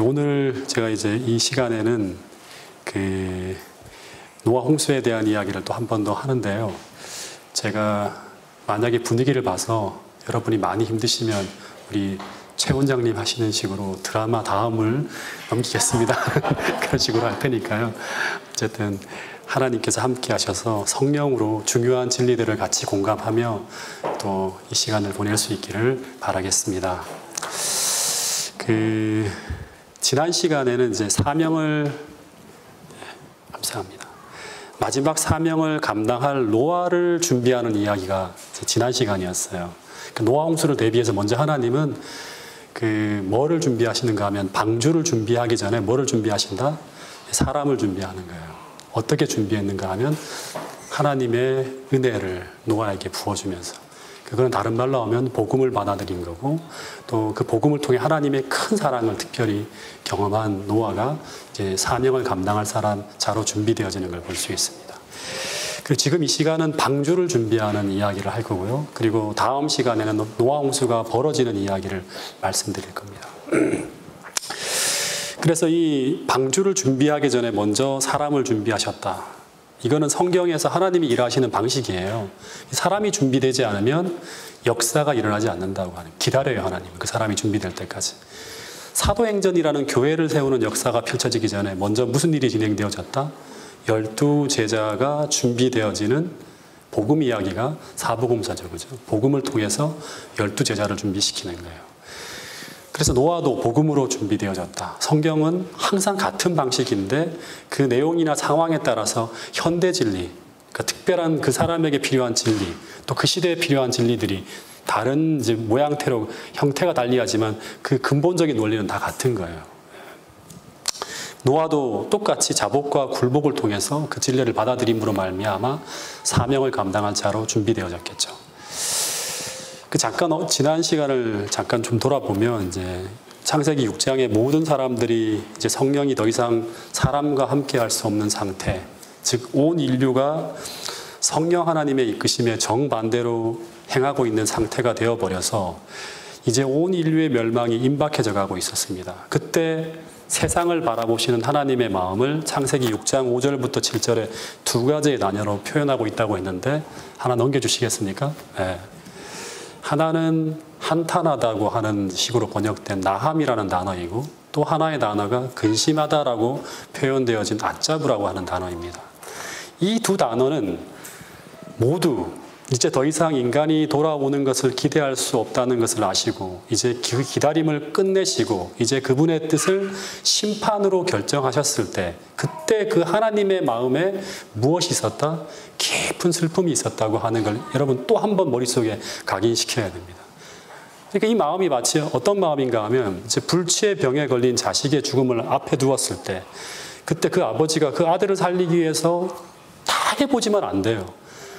오늘 제가 이 시간에는 노아 홍수에 대한 이야기를 또 한 번 더 하는데요. 제가 만약에 분위기를 봐서 여러분이 많이 힘드시면 우리 최 원장님 하시는 식으로 드라마 다음을 넘기겠습니다. 그런 식으로 할 테니까요. 어쨌든 하나님께서 함께 하셔서 성령으로 중요한 진리들을 같이 공감하며 또 이 시간을 보낼 수 있기를 바라겠습니다. 지난 시간에는 사명을, 감사합니다. 마지막 사명을 감당할 노아를 준비하는 이야기가 지난 시간이었어요. 노아 홍수를 대비해서 먼저 하나님은 뭐를 준비하시는가 하면 방주를 준비하기 전에 뭐를 준비하신다? 사람을 준비하는 거예요. 어떻게 준비했는가 하면 하나님의 은혜를 노아에게 부어주면서, 그거는 다른 말로 하면 복음을 받아들인 거고, 또 그 복음을 통해 하나님의 큰 사랑을 특별히 경험한 노아가 이제 사명을 감당할 사람 자로 준비되어지는 걸 볼 수 있습니다. 그리고 지금 이 시간은 방주를 준비하는 이야기를 할 거고요. 그리고 다음 시간에는 노아 홍수가 벌어지는 이야기를 말씀드릴 겁니다. 그래서 이 방주를 준비하기 전에 먼저 사람을 준비하셨다. 이거는 성경에서 하나님이 일하시는 방식이에요. 사람이 준비되지 않으면 역사가 일어나지 않는다고 하는, 기다려요, 하나님은. 그 사람이 준비될 때까지. 사도행전이라는 교회를 세우는 역사가 펼쳐지기 전에 먼저 무슨 일이 진행되어졌다? 12제자가 준비되어지는 복음 이야기가 사복음서죠. 그죠? 복음을 통해서 12제자를 준비시키는 거예요. 그래서 노아도 복음으로 준비되어졌다. 성경은 항상 같은 방식인데 그 내용이나 상황에 따라서 현대 진리, 그러니까 특별한 그 사람에게 필요한 진리, 또 그 시대에 필요한 진리들이 다른 모양태로 형태가 달리하지만 그 근본적인 원리는 다 같은 거예요. 노아도 똑같이 자복과 굴복을 통해서 그 진리를 받아들임으로 말미암아 사명을 감당할 자로 준비되어졌겠죠. 지난 시간을 잠깐 좀 돌아보면 창세기 6장의 모든 사람들이 성령이 더 이상 사람과 함께 할 수 없는 상태, 즉 온 인류가 성령 하나님의 이끄심에 정반대로 행하고 있는 상태가 되어버려서 이제 온 인류의 멸망이 임박해져 가고 있었습니다. 그때 세상을 바라보시는 하나님의 마음을 창세기 6장 5절부터 7절에 두 가지의 단어로 표현하고 있다고 했는데 하나 넘겨주시겠습니까? 네. 하나는 한탄하다고 하는 식으로 번역된 나함이라는 단어이고, 또 하나의 단어가 근심하다라고 표현되어진 아짜부라고 하는 단어입니다. 이 두 단어는 모두 이제 더 이상 인간이 돌아오는 것을 기대할 수 없다는 것을 아시고 이제 그 기다림을 끝내시고 이제 그분의 뜻을 심판으로 결정하셨을 때, 그때 그 하나님의 마음에 무엇이 있었다? 깊은 슬픔이 있었다고 하는 걸 여러분 또 한 번 머릿속에 각인시켜야 됩니다. 그러니까 이 마음이 마치 어떤 마음인가 하면 이제 불치의 병에 걸린 자식의 죽음을 앞에 두었을 때, 그때 그 아버지가 그 아들을 살리기 위해서 다 해보지만 안 돼요.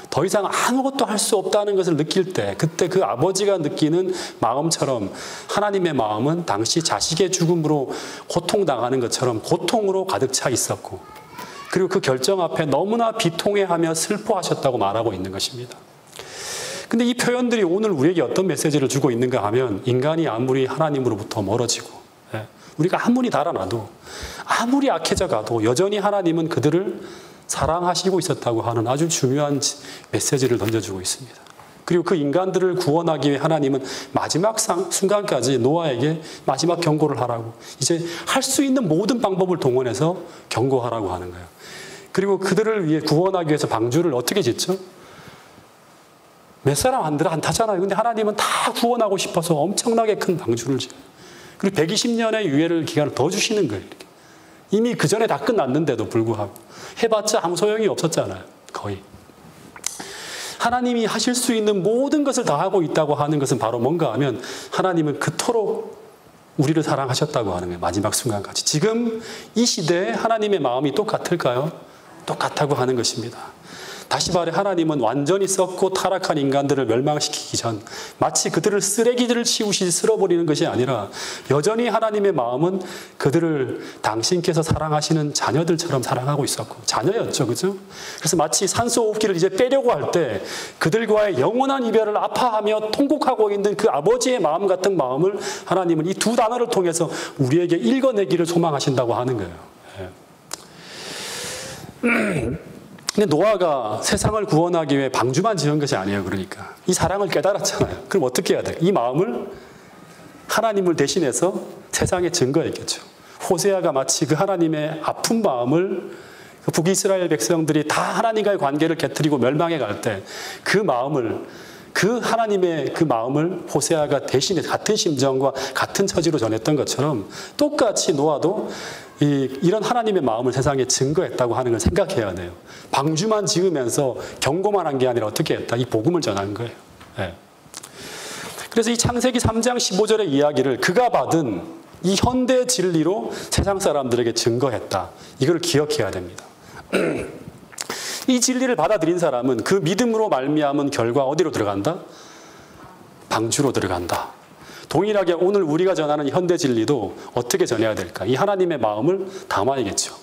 더 이상 아무것도 할 수 없다는 것을 느낄 때, 그때 그 아버지가 느끼는 마음처럼 하나님의 마음은 당시 자식의 죽음으로 고통당하는 것처럼 고통으로 가득 차 있었고, 그리고 그 결정 앞에 너무나 비통해하며 슬퍼하셨다고 말하고 있는 것입니다. 근데 이 표현들이 오늘 우리에게 어떤 메시지를 주고 있는가 하면, 인간이 아무리 하나님으로부터 멀어지고 우리가 아무리 달아나도 아무리 악해져 가도 여전히 하나님은 그들을 사랑하시고 있었다고 하는 아주 중요한 메시지를 던져주고 있습니다. 그리고 그 인간들을 구원하기 위해 하나님은 마지막 순간까지 노아에게 마지막 경고를 하라고, 이제 할 수 있는 모든 방법을 동원해서 경고하라고 하는 거예요. 그리고 그들을 위해 구원하기 위해서 방주를 어떻게 짓죠? 몇 사람 안 타잖아요. 근데 하나님은 다 구원하고 싶어서 엄청나게 큰 방주를 지어요. 그리고 120년의 유예를 기간을 더 주시는 거예요. 이미 그 전에 다 끝났는데도 불구하고 해봤자 아무 소용이 없었잖아요. 거의. 하나님이 하실 수 있는 모든 것을 다 하고 있다고 하는 것은 바로 뭔가 하면, 하나님은 그토록 우리를 사랑하셨다고 하는 거예요. 마지막 순간까지. 지금 이 시대에 하나님의 마음이 똑같을까요? 똑같다고 하는 것입니다. 다시 말해 하나님은 완전히 썩고 타락한 인간들을 멸망시키기 전 마치 그들을 쓰레기들을 치우시듯이 쓸어버리는 것이 아니라 여전히 하나님의 마음은 그들을 당신께서 사랑하시는 자녀들처럼 사랑하고 있었고, 자녀였죠, 그죠? 그래서 마치 산소호흡기를 이제 빼려고 할 때 그들과의 영원한 이별을 아파하며 통곡하고 있는 그 아버지의 마음 같은 마음을 하나님은 이 두 단어를 통해서 우리에게 읽어내기를 소망하신다고 하는 거예요. 근데 노아가 세상을 구원하기 위해 방주만 지은 것이 아니에요. 그러니까 이 사랑을 깨달았잖아요. 그럼 어떻게 해야 돼요? 이 마음을 하나님을 대신해서 세상에 증거했겠죠. 호세아가 마치 그 하나님의 아픈 마음을, 그 북이스라엘 백성들이 다 하나님과의 관계를 깨트리고 멸망해 갈 때 그 마음을, 그 하나님의 그 마음을 호세아가 대신해 같은 심정과 같은 처지로 전했던 것처럼 똑같이 노아도 이런 하나님의 마음을 세상에 증거했다고 하는 걸 생각해야 돼요. 방주만 지으면서 경고만 한 게 아니라 어떻게 했다? 이 복음을 전한 거예요. 네. 그래서 이 창세기 3장 15절의 이야기를 그가 받은 이 현대 진리로 세상 사람들에게 증거했다. 이걸 기억해야 됩니다. 이 진리를 받아들인 사람은 그 믿음으로 말미암은 결과 어디로 들어간다? 방주로 들어간다. 동일하게 오늘 우리가 전하는 현대 진리도 어떻게 전해야 될까? 이 하나님의 마음을 담아야겠죠.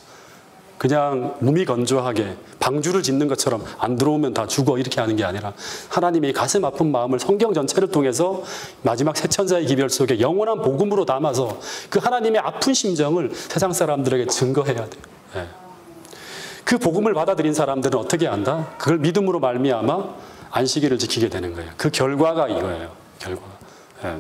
그냥 무미건조하게 방주를 짓는 것처럼 안 들어오면 다 죽어 이렇게 하는 게 아니라 하나님의 가슴 아픈 마음을 성경 전체를 통해서 마지막 새 천사의 기별 속에 영원한 복음으로 담아서 그 하나님의 아픈 심정을 세상 사람들에게 증거해야 돼요. 네. 그 복음을 받아들인 사람들은 어떻게 한다? 그걸 믿음으로 말미암아 안식일을 지키게 되는 거예요. 그 결과가 이거예요. 결과. 네.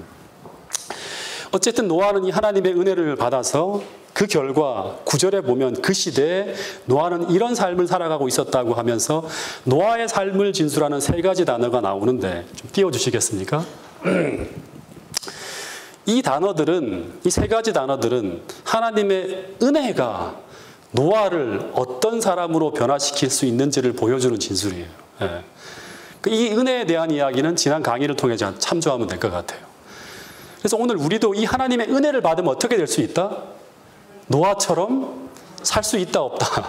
어쨌든 노아는 이 하나님의 은혜를 받아서 그 결과 9절에 보면 그 시대에 노아는 이런 삶을 살아가고 있었다고 하면서 노아의 삶을 진술하는 세 가지 단어가 나오는데 좀 띄워주시겠습니까? 이 단어들은, 이 세 가지 단어들은 하나님의 은혜가 노아를 어떤 사람으로 변화시킬 수 있는지를 보여주는 진술이에요. 예. 이 은혜에 대한 이야기는 지난 강의를 통해 참조하면 될 것 같아요. 그래서 오늘 우리도 이 하나님의 은혜를 받으면 어떻게 될 수 있다? 노아처럼 살 수 있다, 없다?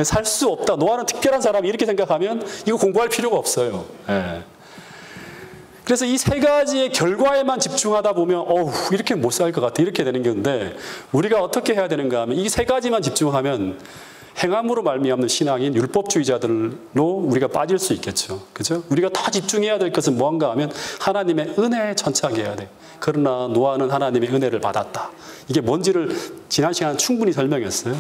살 수 없다. 노아는 특별한 사람이 이렇게 생각하면 이거 공부할 필요가 없어요. 예. 그래서 이 세 가지의 결과에만 집중하다 보면 어우 이렇게 못 살 것 같아 이렇게 되는 건데 우리가 어떻게 해야 되는가 하면 이 세 가지만 집중하면 행함으로 말미암는 신앙인 율법주의자들로 우리가 빠질 수 있겠죠. 그죠? 우리가 다 집중해야 될 것은 무언가 하면 하나님의 은혜에 천착해야 돼. 그러나 노아는 하나님의 은혜를 받았다. 이게 뭔지를 지난 시간에 충분히 설명했어요.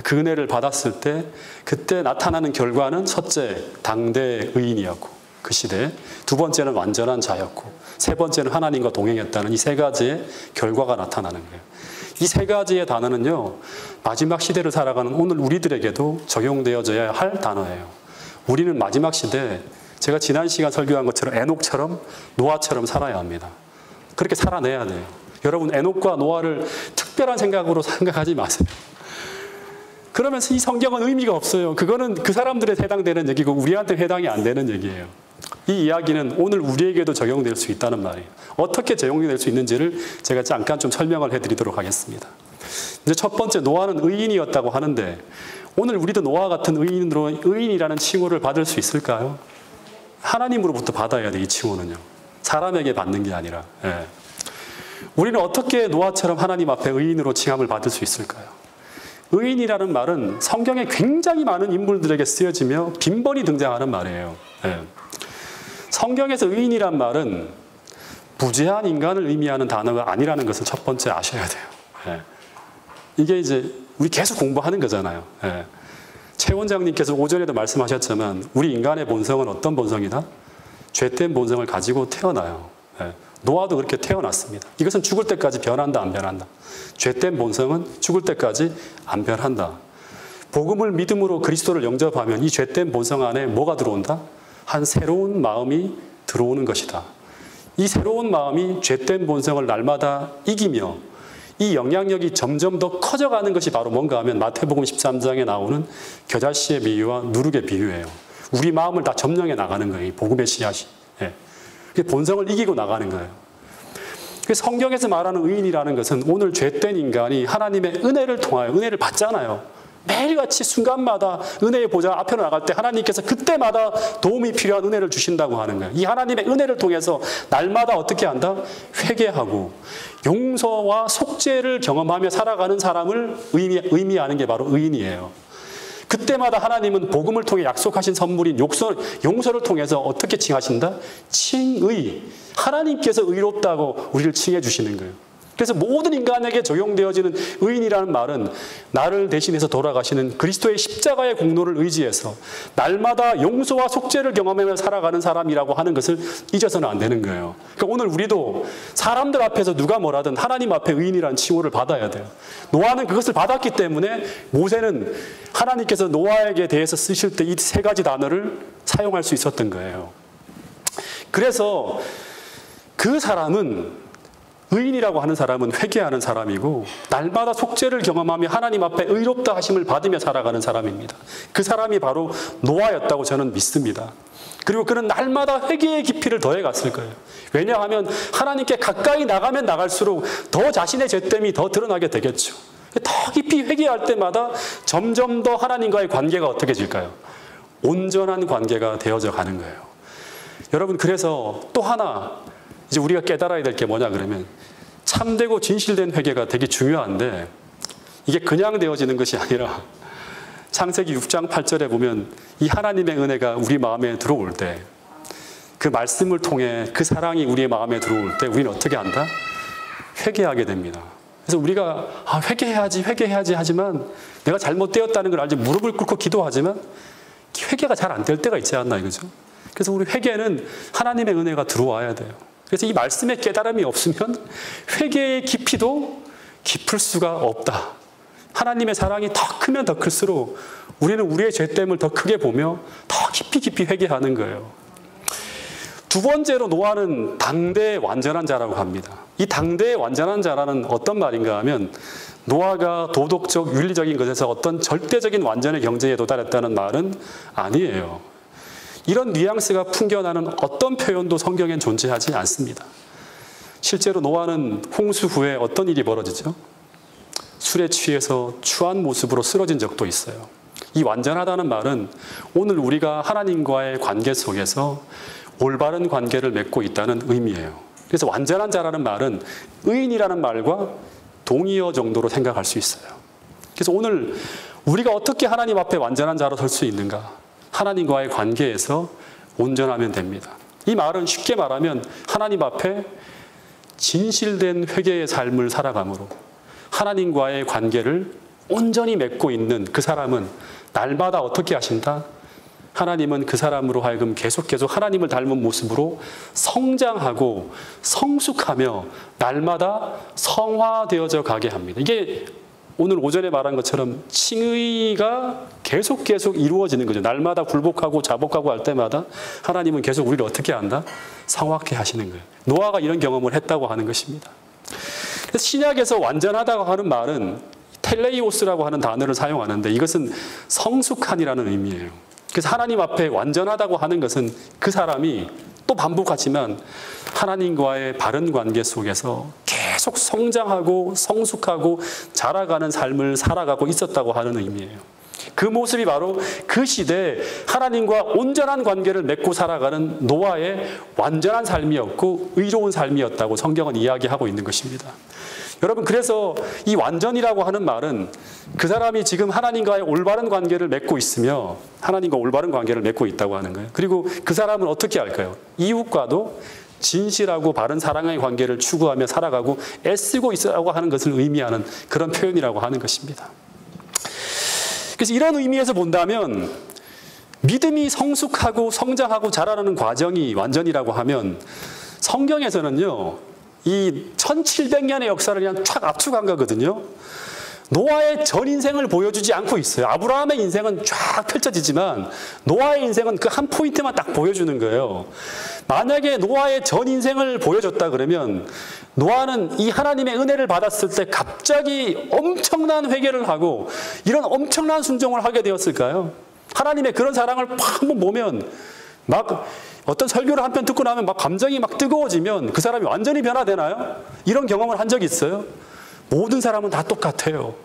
그 은혜를 받았을 때 그때 나타나는 결과는 첫째 당대 의인이었고 그 시대에 두 번째는 완전한 자였고 세 번째는 하나님과 동행했다는 이 세 가지의 결과가 나타나는 거예요. 이 세 가지의 단어는요 마지막 시대를 살아가는 오늘 우리들에게도 적용되어져야 할 단어예요. 우리는 마지막 시대 제가 지난 시간 설교한 것처럼 에녹처럼 노아처럼 살아야 합니다. 그렇게 살아내야 돼요. 여러분 에녹과 노아를 특별한 생각으로 생각하지 마세요. 그러면서 이 성경은 의미가 없어요. 그거는 그 사람들에 해당되는 얘기고 우리한테 해당이 안 되는 얘기예요. 이 이야기는 오늘 우리에게도 적용될 수 있다는 말이에요. 어떻게 적용될 수 있는지를 제가 잠깐 좀 설명을 해드리도록 하겠습니다. 이제 첫 번째 노아는 의인이었다고 하는데 오늘 우리도 노아 같은 의인으로 의인이라는 칭호를 받을 수 있을까요? 하나님으로부터 받아야 돼. 이 칭호는요. 사람에게 받는 게 아니라. 예. 우리는 어떻게 노아처럼 하나님 앞에 의인으로 칭함을 받을 수 있을까요? 의인이라는 말은 성경에 굉장히 많은 인물들에게 쓰여지며 빈번히 등장하는 말이에요. 예. 성경에서 의인이란 말은 부재한 인간을 의미하는 단어가 아니라는 것을 첫 번째 아셔야 돼요. 예. 이게 이제 우리 계속 공부하는 거잖아요. 예. 최 원장님께서 오전에도 말씀하셨지만 우리 인간의 본성은 어떤 본성이다? 죄된 본성을 가지고 태어나요. 예. 노아도 그렇게 태어났습니다. 이것은 죽을 때까지 변한다, 안 변한다? 죄된 본성은 죽을 때까지 안 변한다. 복음을 믿음으로 그리스도를 영접하면 이 죄된 본성 안에 뭐가 들어온다? 한 새로운 마음이 들어오는 것이다. 이 새로운 마음이 죄된 본성을 날마다 이기며 이 영향력이 점점 더 커져가는 것이 바로 뭔가 하면 마태복음 13장에 나오는 겨자씨의 비유와 누룩의 비유예요. 우리 마음을 다 점령해 나가는 거예요. 이 복음의 씨앗이. 예. 본성을 이기고 나가는 거예요. 성경에서 말하는 의인이라는 것은 오늘 죄된 인간이 하나님의 은혜를 통하여 은혜를 받잖아요. 매일같이 순간마다 은혜의 보좌 앞으로 나갈 때 하나님께서 그때마다 도움이 필요한 은혜를 주신다고 하는 거예요. 이 하나님의 은혜를 통해서 날마다 어떻게 한다? 회개하고 용서와 속죄를 경험하며 살아가는 사람을 의미하는 게 바로 의인이에요. 그때마다 하나님은 복음을 통해 약속하신 선물인 용서를 통해서 어떻게 칭하신다? 칭의. 하나님께서 의롭다고 우리를 칭해 주시는 거예요. 그래서 모든 인간에게 적용되어지는 의인이라는 말은 나를 대신해서 돌아가시는 그리스도의 십자가의 공로를 의지해서 날마다 용서와 속죄를 경험하며 살아가는 사람이라고 하는 것을 잊어서는 안 되는 거예요. 그러니까 오늘 우리도 사람들 앞에서 누가 뭐라든 하나님 앞에 의인이라는 칭호를 받아야 돼요. 노아는 그것을 받았기 때문에 모세는 하나님께서 노아에게 대해서 쓰실 때 이 세 가지 단어를 사용할 수 있었던 거예요. 그래서 그 사람은 의인이라고 하는 사람은 회개하는 사람이고 날마다 속죄를 경험하며 하나님 앞에 의롭다 하심을 받으며 살아가는 사람입니다. 그 사람이 바로 노아였다고 저는 믿습니다. 그리고 그는 날마다 회개의 깊이를 더해갔을 거예요. 왜냐하면 하나님께 가까이 나가면 나갈수록 더 자신의 죄됨이 더 드러나게 되겠죠. 더 깊이 회개할 때마다 점점 더 하나님과의 관계가 어떻게 질까요? 온전한 관계가 되어져 가는 거예요. 여러분, 그래서 또 하나 이제 우리가 깨달아야 될 게 뭐냐 그러면 참되고 진실된 회개가 되게 중요한데 이게 그냥 되어지는 것이 아니라 창세기 6장 8절에 보면 이 하나님의 은혜가 우리 마음에 들어올 때 그 말씀을 통해 그 사랑이 우리의 마음에 들어올 때 우리는 어떻게 한다? 회개하게 됩니다. 그래서 우리가 회개해야지 하지만 내가 잘못되었다는 걸 알지 무릎을 꿇고 기도하지만 회개가 잘 안 될 때가 있지 않나 이거죠. 그래서 우리 회개는 하나님의 은혜가 들어와야 돼요. 그래서 이 말씀의 깨달음이 없으면 회개의 깊이도 깊을 수가 없다. 하나님의 사랑이 더 크면 더 클수록 우리는 우리의 죄됨을 더 크게 보며 더 깊이 회개하는 거예요. 두 번째로 노아는 당대의 완전한 자라고 합니다. 이 당대의 완전한 자라는 어떤 말인가 하면 노아가 도덕적, 윤리적인 것에서 어떤 절대적인 완전의 경지에 도달했다는 말은 아니에요. 이런 뉘앙스가 풍겨나는 어떤 표현도 성경엔 존재하지 않습니다. 실제로 노아는 홍수 후에 어떤 일이 벌어지죠? 술에 취해서 추한 모습으로 쓰러진 적도 있어요. 이 완전하다는 말은 오늘 우리가 하나님과의 관계 속에서 올바른 관계를 맺고 있다는 의미예요. 그래서 완전한 자라는 말은 의인이라는 말과 동의어 정도로 생각할 수 있어요. 그래서 오늘 우리가 어떻게 하나님 앞에 완전한 자로 설 수 있는가? 하나님과의 관계에서 온전하면 됩니다. 이 말은 쉽게 말하면 하나님 앞에 진실된 회개의 삶을 살아감으로 하나님과의 관계를 온전히 맺고 있는 그 사람은 날마다 어떻게 하신다? 하나님은 그 사람으로 하여금 계속 하나님을 닮은 모습으로 성장하고 성숙하며 날마다 성화되어져 가게 합니다. 이게 오늘 오전에 말한 것처럼 칭의가 계속 이루어지는 거죠. 날마다 굴복하고 자복하고 할 때마다 하나님은 계속 우리를 어떻게 한다? 성화케 하시는 거예요. 노아가 이런 경험을 했다고 하는 것입니다. 그래서 신약에서 완전하다고 하는 말은 텔레이오스라고 하는 단어를 사용하는데 이것은 성숙한이라는 의미예요. 그래서 하나님 앞에 완전하다고 하는 것은 그 사람이 또 반복하지만 하나님과의 바른 관계 속에서 계속 성장하고 성숙하고 자라가는 삶을 살아가고 있었다고 하는 의미예요. 그 모습이 바로 그 시대에 하나님과 온전한 관계를 맺고 살아가는 노아의 완전한 삶이었고 의로운 삶이었다고 성경은 이야기하고 있는 것입니다. 여러분, 그래서 이 완전이라고 하는 말은 그 사람이 지금 하나님과의 올바른 관계를 맺고 있으며 하나님과 올바른 관계를 맺고 있다고 하는 거예요. 그리고 그 사람은 어떻게 할까요? 이웃과도 진실하고 바른 사랑의 관계를 추구하며 살아가고 애쓰고 있으라고 하는 것을 의미하는 그런 표현이라고 하는 것입니다. 그래서 이런 의미에서 본다면 믿음이 성숙하고 성장하고 자라나는 과정이 완전이라고 하면 성경에서는요, 이 1700년의 역사를 그냥 촥 압축한 거거든요. 노아의 전 인생을 보여주지 않고 있어요. 아브라함의 인생은 쫙 펼쳐지지만 노아의 인생은 그 한 포인트만 딱 보여주는 거예요. 만약에 노아의 전 인생을 보여줬다 그러면 노아는 이 하나님의 은혜를 받았을 때 갑자기 엄청난 회개를 하고 이런 엄청난 순종을 하게 되었을까요? 하나님의 그런 사랑을 팍 한번 보면 막 어떤 설교를 한 편 듣고 나면 막 감정이 막 뜨거워지면 그 사람이 완전히 변화되나요? 이런 경험을 한 적이 있어요? 모든 사람은 다 똑같아요.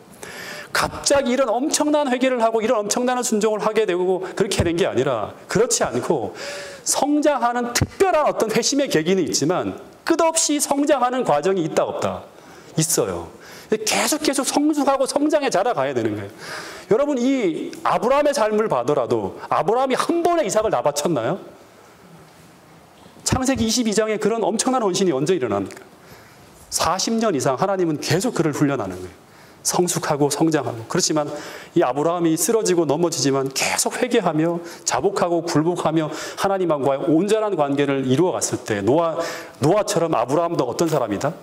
갑자기 이런 엄청난 회개를 하고 이런 엄청난 순종을 하게 되고 그렇게 된 게 아니라, 그렇지 않고 성장하는 특별한 어떤 회심의 계기는 있지만 끝없이 성장하는 과정이 있다 없다? 있어요. 계속 성숙하고 성장해 자라가야 되는 거예요. 여러분, 이 아브라함의 삶을 봐더라도 아브라함이 한 번에 이삭을 다 바쳤나요? 창세기 22장에 그런 엄청난 헌신이 언제 일어납니까? 40년 이상 하나님은 계속 그를 훈련하는 거예요. 성숙하고 성장하고. 그렇지만 이 아브라함이 쓰러지고 넘어지지만 계속 회개하며 자복하고 굴복하며 하나님과의 온전한 관계를 이루어 갔을 때 노아처럼 아브라함도 어떤 사람이다?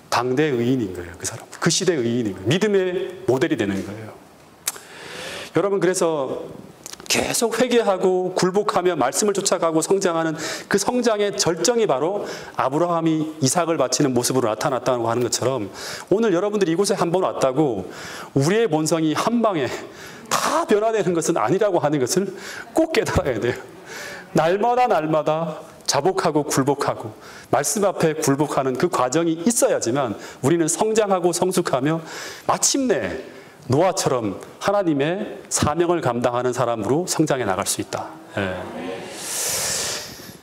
당대의 의인인 거예요. 그 사람. 그 시대의 의인인 거예요. 믿음의 모델이 되는 거예요. 여러분, 그래서 계속 회개하고 굴복하며 말씀을 쫓아가고 성장하는 그 성장의 절정이 바로 아브라함이 이삭을 바치는 모습으로 나타났다고 하는 것처럼, 오늘 여러분들이 이곳에 한번 왔다고 우리의 본성이 한 방에 다 변화되는 것은 아니라고 하는 것을 꼭 깨달아야 돼요. 날마다 자복하고 굴복하고 말씀 앞에 굴복하는 그 과정이 있어야지만 우리는 성장하고 성숙하며 마침내 노아처럼 하나님의 사명을 감당하는 사람으로 성장해 나갈 수 있다. 예.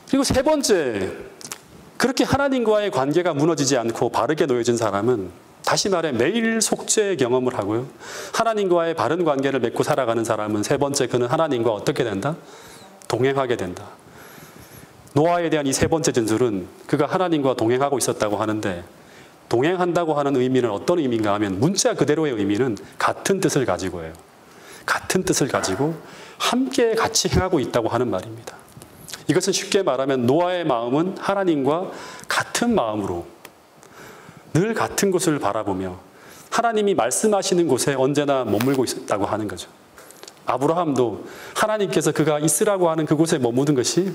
그리고 세 번째, 그렇게 하나님과의 관계가 무너지지 않고 바르게 놓여진 사람은, 다시 말해 매일 속죄의 경험을 하고요, 하나님과의 바른 관계를 맺고 살아가는 사람은, 세 번째, 그는 하나님과 어떻게 된다? 동행하게 된다. 노아에 대한 이 세 번째 진술은 그가 하나님과 동행하고 있었다고 하는데, 동행한다고 하는 의미는 어떤 의미인가 하면 문자 그대로의 의미는 같은 뜻을 가지고 해요. 같은 뜻을 가지고 함께 같이 행하고 있다고 하는 말입니다. 이것은 쉽게 말하면 노아의 마음은 하나님과 같은 마음으로 늘 같은 곳을 바라보며 하나님이 말씀하시는 곳에 언제나 머물고 있었다고 하는 거죠. 아브라함도 하나님께서 그가 있으라고 하는 그곳에 머무는 것이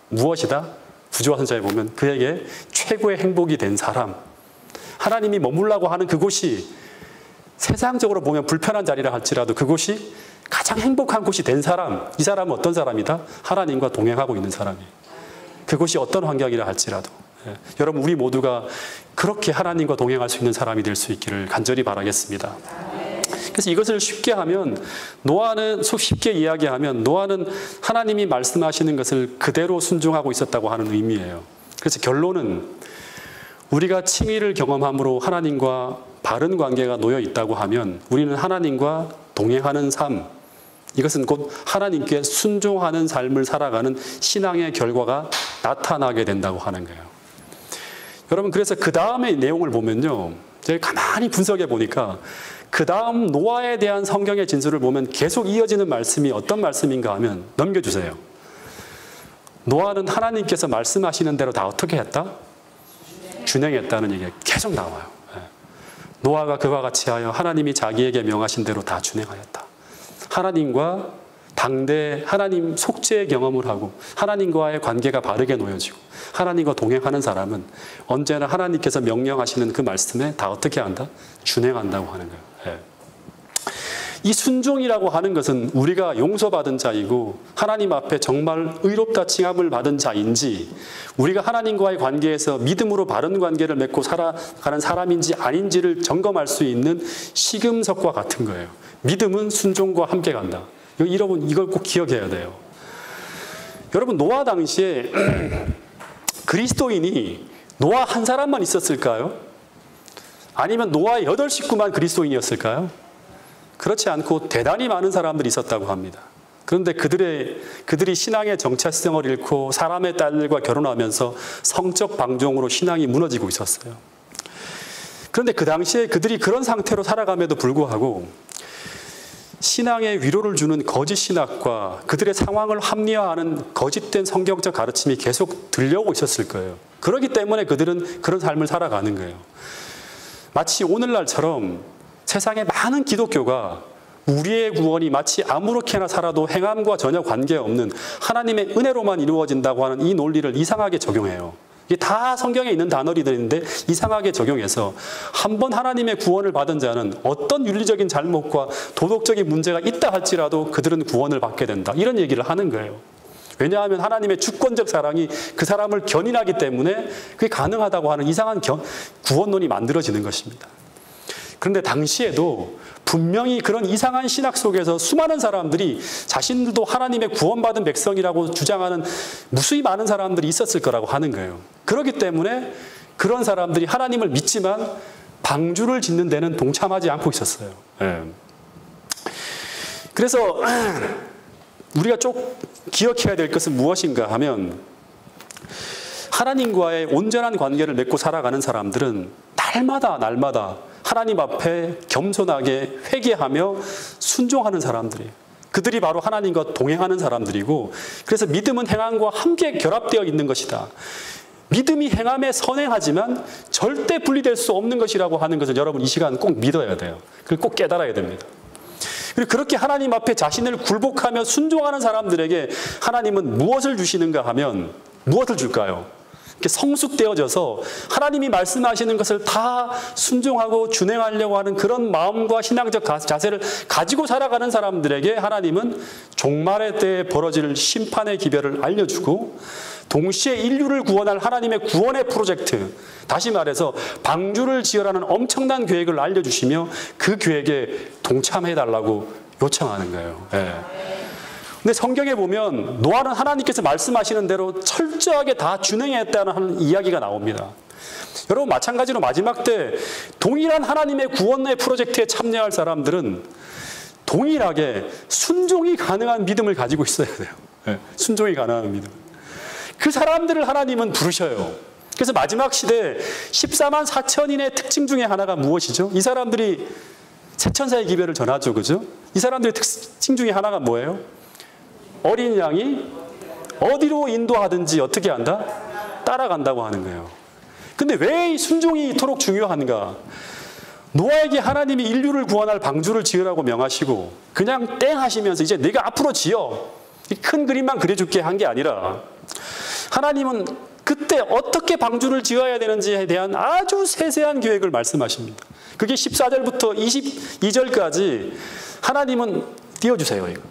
무엇이다? 구조화선자에 보면 그에게 최고의 행복이 된 사람, 하나님이 머물라고 하는 그곳이 세상적으로 보면 불편한 자리라 할지라도 그곳이 가장 행복한 곳이 된 사람, 이 사람은 어떤 사람이다? 하나님과 동행하고 있는 사람이에요. 그곳이 어떤 환경이라 할지라도. 예. 여러분, 우리 모두가 그렇게 하나님과 동행할 수 있는 사람이 될 수 있기를 간절히 바라겠습니다. 그래서 이것을 쉽게 하면, 쉽게 이야기하면 노아는 하나님이 말씀하시는 것을 그대로 순종하고 있었다고 하는 의미예요. 그래서 결론은 우리가 칭의를 경험함으로 하나님과 바른 관계가 놓여 있다고 하면 우리는 하나님과 동행하는 삶, 이것은 곧 하나님께 순종하는 삶을 살아가는 신앙의 결과가 나타나게 된다고 하는 거예요. 여러분, 그래서 그 다음의 내용을 보면요, 제가 가만히 분석해 보니까 그 다음 노아에 대한 성경의 진술을 보면 계속 이어지는 말씀이 어떤 말씀인가 하면, 넘겨주세요. 노아는 하나님께서 말씀하시는 대로 다 어떻게 했다? 준행했다는 얘기가 계속 나와요. 노아가 그와 같이 하여 하나님이 자기에게 명하신 대로 다 준행하였다. 하나님과 당대 하나님 속죄의 경험을 하고 하나님과의 관계가 바르게 놓여지고 하나님과 동행하는 사람은 언제나 하나님께서 명령하시는 그 말씀에 다 어떻게 한다? 준행한다고 하는 거예요. 이 순종이라고 하는 것은 우리가 용서받은 자이고 하나님 앞에 정말 의롭다 칭함을 받은 자인지, 우리가 하나님과의 관계에서 믿음으로 바른 관계를 맺고 살아가는 사람인지 아닌지를 점검할 수 있는 시금석과 같은 거예요. 믿음은 순종과 함께 간다. 여러분, 이걸 꼭 기억해야 돼요. 여러분, 노아 당시에 그리스도인이 노아 한 사람만 있었을까요? 아니면 노아의 8 식구만 그리스도인이었을까요? 그렇지 않고 대단히 많은 사람들이 있었다고 합니다. 그런데 그들이 신앙의 정체성을 잃고 사람의 딸들과 결혼하면서 성적 방종으로 신앙이 무너지고 있었어요. 그런데 그 당시에 그들이 그런 상태로 살아감에도 불구하고 신앙에 위로를 주는 거짓 신학과 그들의 상황을 합리화하는 거짓된 성경적 가르침이 계속 들려오고 있었을 거예요. 그렇기 때문에 그들은 그런 삶을 살아가는 거예요. 마치 오늘날처럼 세상에 많은 기독교가 우리의 구원이 마치 아무렇게나 살아도 행함과 전혀 관계없는 하나님의 은혜로만 이루어진다고 하는 이 논리를 이상하게 적용해요. 이게 다 성경에 있는 단어들인데 이상하게 적용해서 한번 하나님의 구원을 받은 자는 어떤 윤리적인 잘못과 도덕적인 문제가 있다 할지라도 그들은 구원을 받게 된다, 이런 얘기를 하는 거예요. 왜냐하면 하나님의 주권적 사랑이 그 사람을 견인하기 때문에 그게 가능하다고 하는 이상한 구원론이 만들어지는 것입니다. 그런데 당시에도 분명히 그런 이상한 신학 속에서 수많은 사람들이 자신들도 하나님의 구원받은 백성이라고 주장하는 무수히 많은 사람들이 있었을 거라고 하는 거예요. 그렇기 때문에 그런 사람들이 하나님을 믿지만 방주를 짓는 데는 동참하지 않고 있었어요. 예. 그래서 우리가 쭉 기억해야 될 것은 무엇인가 하면 하나님과의 온전한 관계를 맺고 살아가는 사람들은 날마다 하나님 앞에 겸손하게 회개하며 순종하는 사람들이에요. 그들이 바로 하나님과 동행하는 사람들이고, 그래서 믿음은 행함과 함께 결합되어 있는 것이다. 믿음이 행함에 선행하지만 절대 분리될 수 없는 것이라고 하는 것을 여러분 이 시간 꼭 믿어야 돼요. 그걸 꼭 깨달아야 됩니다. 그리고 그렇게 하나님 앞에 자신을 굴복하며 순종하는 사람들에게 하나님은 무엇을 주시는가 하면 무엇을 줄까요? 이렇게 성숙되어져서 하나님이 말씀하시는 것을 다 순종하고 준행하려고 하는 그런 마음과 신앙적 자세를 가지고 살아가는 사람들에게 하나님은 종말의 때에 벌어질 심판의 기별을 알려주고, 동시에 인류를 구원할 하나님의 구원의 프로젝트, 다시 말해서 방주를 지으라는 엄청난 계획을 알려주시며 그 계획에 동참해달라고 요청하는 거예요. 예. 근데 성경에 보면 노아는 하나님께서 말씀하시는 대로 철저하게 다 준행했다는 이야기가 나옵니다. 여러분, 마찬가지로 마지막 때 동일한 하나님의 구원의 프로젝트에 참여할 사람들은 동일하게 순종이 가능한 믿음을 가지고 있어야 돼요. 네, 순종이 가능한 믿음. 그 사람들을 하나님은 부르셔요. 그래서 마지막 시대 14만 4천인의 특징 중에 하나가 무엇이죠? 이 사람들이 새천사의 기별을 전하죠. 그죠? 이 사람들의 특징 중에 하나가 뭐예요? 어린 양이 어디로 인도하든지 어떻게 한다? 따라간다고 하는 거예요. 근데 왜 이 순종이 이토록 중요한가? 노아에게 하나님이 인류를 구원할 방주를 지으라고 명하시고 그냥 땡 하시면서 이제 네가 앞으로 지어, 큰 그림만 그려줄게 한 게 아니라, 하나님은 그때 어떻게 방주를 지어야 되는지에 대한 아주 세세한 계획을 말씀하십니다. 그게 14절부터 22절까지 하나님은 띄워주세요. 이거.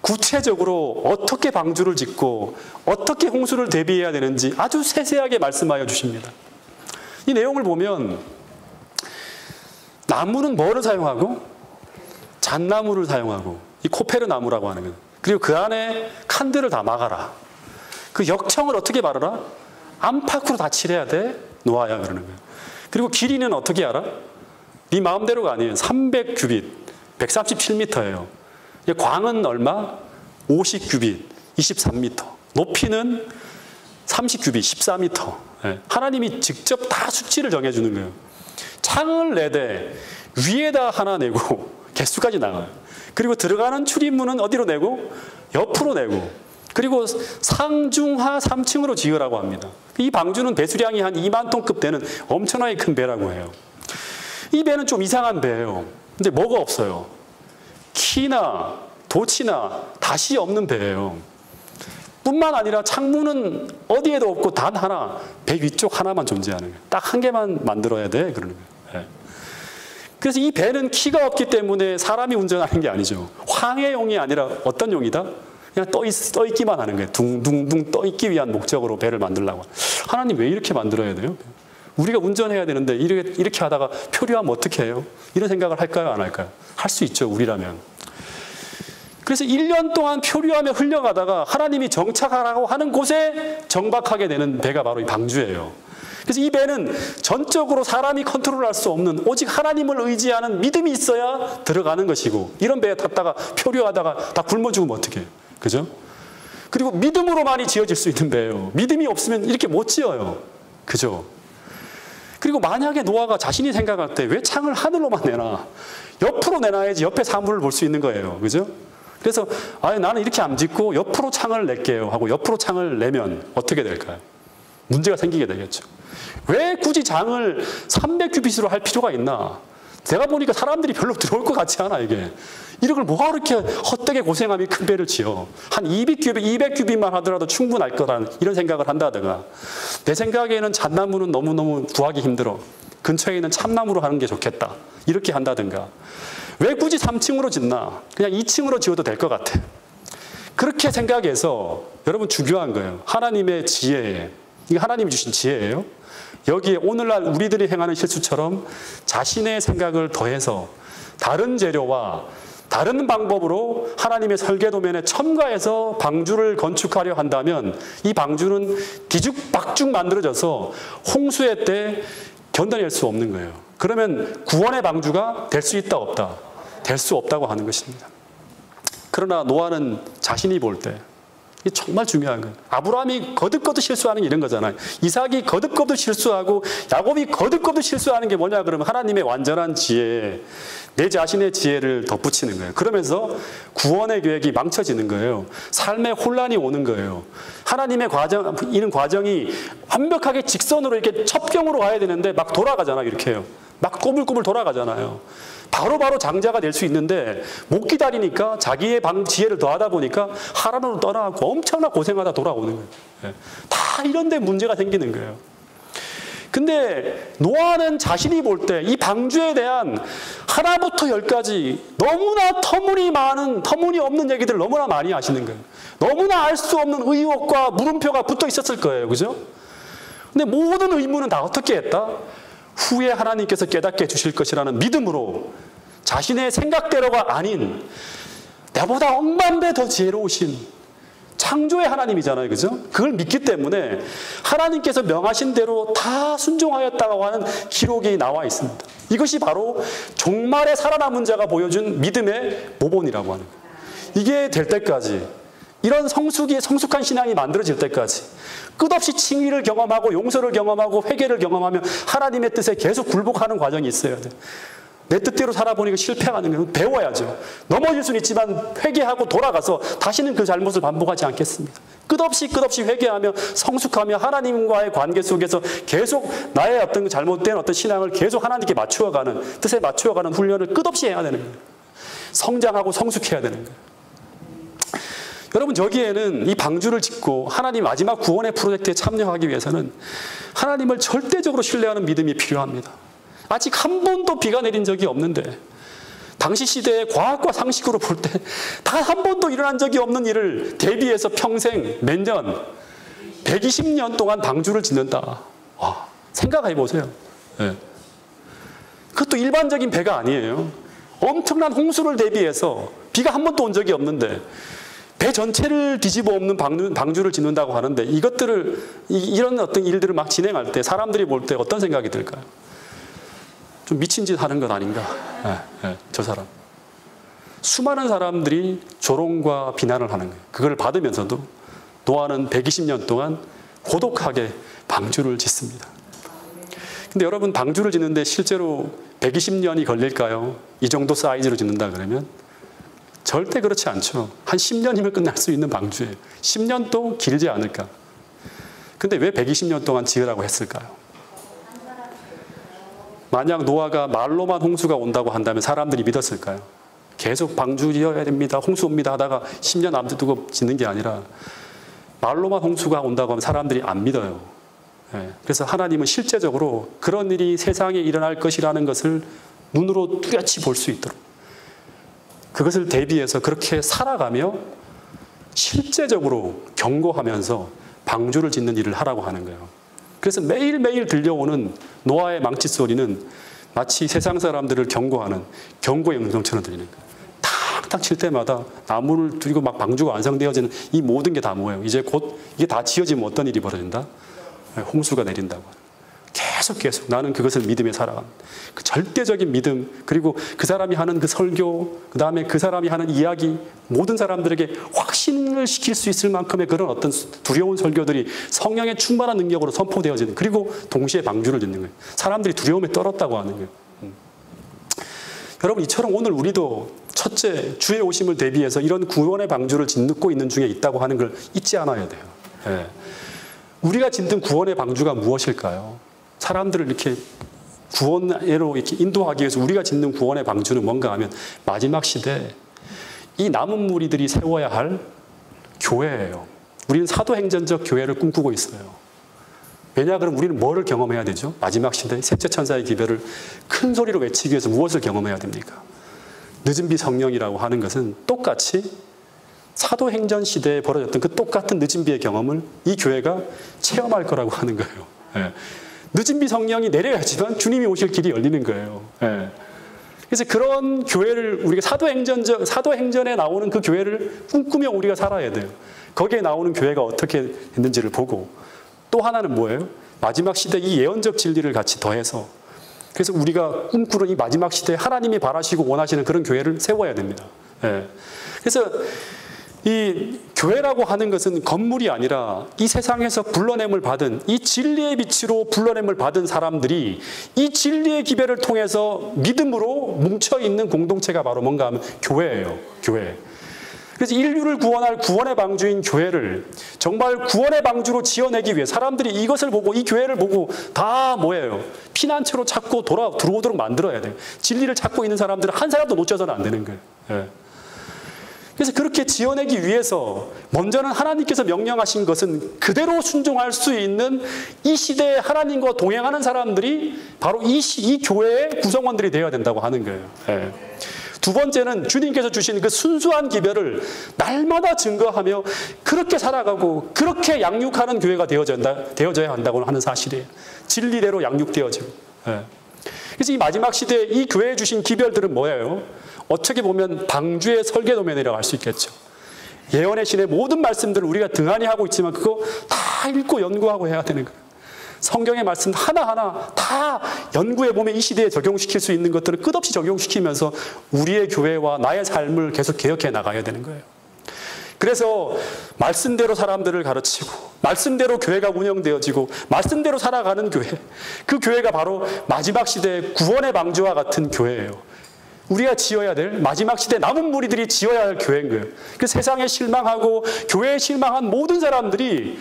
구체적으로 어떻게 방주를 짓고 어떻게 홍수를 대비해야 되는지 아주 세세하게 말씀하여 주십니다. 이 내용을 보면 나무는 뭐를 사용하고? 잣나무를 사용하고, 이 코페르 나무라고 하는 거예요. 그리고 그 안에 칸들을 다 막아라. 그 역청을 어떻게 바르라? 안팎으로 다 칠해야 돼, 노아야, 그러는 거예요. 그리고 길이는 어떻게 알아? 네 마음대로가 아니에요. 300규빗, 137m예요. 광은 얼마? 50규빗, 23m. 높이는 30규빗, 14m. 하나님이 직접 다 수치를 정해주는 거예요. 창을 내되 위에다 하나 내고 개수까지 나가요. 그리고 들어가는 출입문은 어디로 내고? 옆으로 내고. 그리고 상중하 3층으로 지으라고 합니다. 이 방주는 배수량이 한 2만 톤급 되는 엄청나게 큰 배라고 해요. 이 배는 좀 이상한 배예요. 근데 뭐가 없어요? 키나 도치나 닷이 없는 배예요. 뿐만 아니라 창문은 어디에도 없고 단 하나, 배 위쪽 하나만 존재하는 거예요. 딱 한 개만 만들어야 돼, 그러는 거예요. 그래서 이 배는 키가 없기 때문에 사람이 운전하는 게 아니죠. 황해용이 아니라 어떤 용이다? 그냥 떠 있기만 하는 거예요. 둥둥둥 떠 있기 위한 목적으로 배를 만들려고. 하나님 왜 이렇게 만들어야 돼요? 우리가 운전해야 되는데 이렇게 하다가 표류하면 어떻게 해요? 이런 생각을 할까요? 안 할까요? 할 수 있죠, 우리라면. 그래서 1년 동안 표류하며 흘려가다가 하나님이 정착하라고 하는 곳에 정박하게 되는 배가 바로 이 방주예요. 그래서 이 배는 전적으로 사람이 컨트롤할 수 없는 오직 하나님을 의지하는 믿음이 있어야 들어가는 것이고, 이런 배에 탔다가 표류하다가 다 굶어 죽으면 어떡해요? 그죠? 그리고 믿음으로만이 지어질 수 있는 배예요. 믿음이 없으면 이렇게 못 지어요. 그죠? 그리고 만약에 노아가 자신이 생각할 때 왜 창을 하늘로만 내놔? 옆으로 내놔야지 옆에 사물을 볼 수 있는 거예요. 그죠? 그래서 나는 이렇게 안 짓고 옆으로 창을 낼게요 하고 옆으로 창을 내면 어떻게 될까요? 문제가 생기게 되겠죠. 왜 굳이 장을 300규빗으로 할 필요가 있나? 내가 보니까 사람들이 별로 들어올 것 같지 않아, 이게. 이런 걸 뭐가 그렇게 헛되게 고생하며 큰 배를 지어. 한 200규빗만 하더라도 충분할 거라는 이런 생각을 한다든가. 내 생각에는 잣나무는 너무너무 구하기 힘들어. 근처에 있는 참나무로 하는 게 좋겠다. 이렇게 한다든가. 왜 굳이 3층으로 짓나? 그냥 2층으로 지어도 될 것 같아. 그렇게 생각해서 여러분 중요한 거예요. 하나님의 지혜에. 이게 하나님이 주신 지혜예요. 여기에 오늘날 우리들이 행하는 실수처럼 자신의 생각을 더해서 다른 재료와 다른 방법으로 하나님의 설계도면에 첨가해서 방주를 건축하려 한다면 이 방주는 뒤죽박죽 만들어져서 홍수의 때 견뎌낼 수 없는 거예요. 그러면 구원의 방주가 될 수 있다 없다? 될 수 없다고 하는 것입니다. 그러나 노아는 자신이 볼 때 이게 정말 중요한 거예요. 아브라함이 거듭거듭 실수하는 게 이런 거잖아요. 이삭이 거듭거듭 실수하고 야곱이 거듭거듭 실수하는 게 뭐냐 그러면 하나님의 완전한 지혜에 내 자신의 지혜를 덧붙이는 거예요. 그러면서 구원의 계획이 망쳐지는 거예요. 삶의 혼란이 오는 거예요. 하나님의 이런 과정이 완벽하게 직선으로 이렇게 첩경으로 가야 되는데 막 돌아가잖아요. 이렇게 해요. 막 꼬불꼬불 돌아가잖아요. 바로바로 장자가 될 수 있는데 못 기다리니까 자기의 지혜를 더하다 보니까 하란으로 떠나고 엄청나 고생하다 돌아오는 거예요. 다 이런 데 문제가 생기는 거예요. 근데 노아는 자신이 볼 때 이 방주에 대한 하나부터 열까지 너무나 터무니없는 얘기들을 너무나 많이 하시는 거예요. 너무나 알 수 없는 의혹과 물음표가 붙어 있었을 거예요. 그죠? 근데 모든 의문은 다 어떻게 했다? 후에 하나님께서 깨닫게 해주실 것이라는 믿음으로 자신의 생각대로가 아닌 나보다 억만 배 더 지혜로우신 창조의 하나님이잖아요. 그죠? 그걸 믿기 때문에 하나님께서 명하신 대로 다 순종하였다고 하는 기록이 나와 있습니다. 이것이 바로 종말에 살아남은 자가 보여준 믿음의 모본이라고 하는 거예요. 이게 될 때까지 이런 성숙한 신앙이 만들어질 때까지 끝없이 칭의를 경험하고 용서를 경험하고 회개를 경험하며 하나님의 뜻에 계속 굴복하는 과정이 있어야 돼요. 내 뜻대로 살아보니까 실패하는 거예요. 배워야죠. 넘어질 수는 있지만 회개하고 돌아가서 다시는 그 잘못을 반복하지 않겠습니다. 끝없이 회개하며 성숙하며 하나님과의 관계 속에서 계속 나의 어떤 잘못된 어떤 신앙을 계속 하나님께 맞추어가는, 뜻에 맞추어가는 훈련을 끝없이 해야 되는 거예요. 성장하고 성숙해야 되는 거예요. 여러분, 저기에는 이 방주를 짓고 하나님 마지막 구원의 프로젝트에 참여하기 위해서는 하나님을 절대적으로 신뢰하는 믿음이 필요합니다. 아직 한 번도 비가 내린 적이 없는데 당시 시대의 과학과 상식으로 볼 때 단 한 번도 일어난 적이 없는 일을 대비해서 평생 몇 년, 120년 동안 방주를 짓는다. 와, 생각해 보세요. 네. 그것도 일반적인 배가 아니에요. 엄청난 홍수를 대비해서 비가 한 번도 온 적이 없는데 배 전체를 뒤집어 엎는 방주를 짓는다고 하는데 이런 어떤 일들을 막 진행할 때 사람들이 볼 때 어떤 생각이 들까요? 좀 미친 짓 하는 것 아닌가? 저 사람. 수많은 사람들이 조롱과 비난을 하는 거예요. 그걸 받으면서도 노아는 120년 동안 고독하게 방주를 짓습니다. 근데 여러분, 방주를 짓는데 실제로 120년이 걸릴까요? 이 정도 사이즈로 짓는다 그러면? 절대 그렇지 않죠. 한 10년이면 끝날 수 있는 방주예요. 10년도 길지 않을까? 근데 왜 120년 동안 지으라고 했을까요? 만약 노아가 말로만 홍수가 온다고 한다면 사람들이 믿었을까요? 계속 방주 지어야 됩니다, 홍수 옵니다 하다가 10년 앞두고 짓는 게 아니라 말로만 홍수가 온다고 하면 사람들이 안 믿어요. 그래서 하나님은 실제적으로 그런 일이 세상에 일어날 것이라는 것을 눈으로 뚜렷이 볼 수 있도록 그것을 대비해서 그렇게 살아가며 실제적으로 경고하면서 방주를 짓는 일을 하라고 하는 거예요. 그래서 매일매일 들려오는 노아의 망치 소리는 마치 세상 사람들을 경고하는 경고의 음성처럼 들리는 거예요. 탁탁 칠 때마다 나무를 들이고 막 방주가 완성되어지는 이 모든 게 다 뭐예요? 이제 곧 이게 다 지어지면 어떤 일이 벌어진다? 홍수가 내린다고. 계속 나는 그것을 믿음에 살아갑니다. 그 절대적인 믿음, 그리고 그 사람이 하는 그 설교, 그 다음에 그 사람이 하는 이야기, 모든 사람들에게 확신을 시킬 수 있을 만큼의 그런 어떤 두려운 설교들이 성령의 충만한 능력으로 선포되어지는, 그리고 동시에 방주를 짓는 거예요. 사람들이 두려움에 떨었다고 하는 거예요. 여러분, 이처럼 오늘 우리도 첫째, 주의 오심을 대비해서 이런 구원의 방주를 짓고 있는 중에 있다고 하는 걸 잊지 않아야 돼요. 예. 우리가 짓는 구원의 방주가 무엇일까요? 사람들을 이렇게 구원으로 이렇게 인도하기 위해서 우리가 짓는 구원의 방주는 뭔가 하면 마지막 시대에 이 남은 무리들이 세워야 할 교회예요. 우리는 사도행전적 교회를 꿈꾸고 있어요. 왜냐 그럼 우리는 뭐를 경험해야 되죠? 마지막 시대에 셋째 천사의 기별을 큰 소리로 외치기 위해서 무엇을 경험해야 됩니까? 늦은 비 성령이라고 하는 것은 똑같이 사도행전 시대에 벌어졌던 그 똑같은 늦은 비의 경험을 이 교회가 체험할 거라고 하는 거예요. 예. 늦은 비 성령이 내려야지만 주님이 오실 길이 열리는 거예요. 예. 그래서 그런 교회를 우리가 사도행전에 나오는 그 교회를 꿈꾸며 우리가 살아야 돼요. 거기에 나오는 교회가 어떻게 됐는지를 보고, 또 하나는 뭐예요? 마지막 시대 이 예언적 진리를 같이 더해서, 그래서 우리가 꿈꾸는 이 마지막 시대에 하나님이 바라시고 원하시는 그런 교회를 세워야 됩니다. 예. 그래서 이 교회라고 하는 것은 건물이 아니라 이 세상에서 불러냄을 받은, 이 진리의 빛으로 불러냄을 받은 사람들이 이 진리의 기별을 통해서 믿음으로 뭉쳐있는 공동체가 바로 뭔가 하면 교회예요. 교회. 그래서 인류를 구원할 구원의 방주인 교회를 정말 구원의 방주로 지어내기 위해 사람들이 이것을 보고, 이 교회를 보고 다 뭐예요? 피난처로 찾고 들어오도록 만들어야 돼요. 진리를 찾고 있는 사람들은 한 사람도 놓쳐서는 안 되는 거예요. 예. 그래서 그렇게 지어내기 위해서 먼저는 하나님께서 명령하신 것은 그대로 순종할 수 있는 이 시대에 하나님과 동행하는 사람들이 바로 이 교회의 구성원들이 되어야 된다고 하는 거예요. 예. 두 번째는 주님께서 주신 그 순수한 기별을 날마다 증거하며 그렇게 살아가고 그렇게 양육하는 교회가 되어져야 한다고 하는 사실이에요. 진리대로 양육되어지고. 예. 그래서 이 마지막 시대에 이 교회에 주신 기별들은 뭐예요? 어떻게 보면 방주의 설계도면이라고 할 수 있겠죠. 예언의 신의 모든 말씀들을 우리가 등한히 하고 있지만 그거 다 읽고 연구하고 해야 되는 거예요. 성경의 말씀 하나하나 다 연구해보면 이 시대에 적용시킬 수 있는 것들을 끝없이 적용시키면서 우리의 교회와 나의 삶을 계속 개혁해 나가야 되는 거예요. 그래서 말씀대로 사람들을 가르치고 말씀대로 교회가 운영되어지고 말씀대로 살아가는 교회, 그 교회가 바로 마지막 시대의 구원의 방주와 같은 교회예요. 우리가 지어야 될, 마지막 시대 남은 무리들이 지어야 할 교회인 거예요. 그 세상에 실망하고 교회에 실망한 모든 사람들이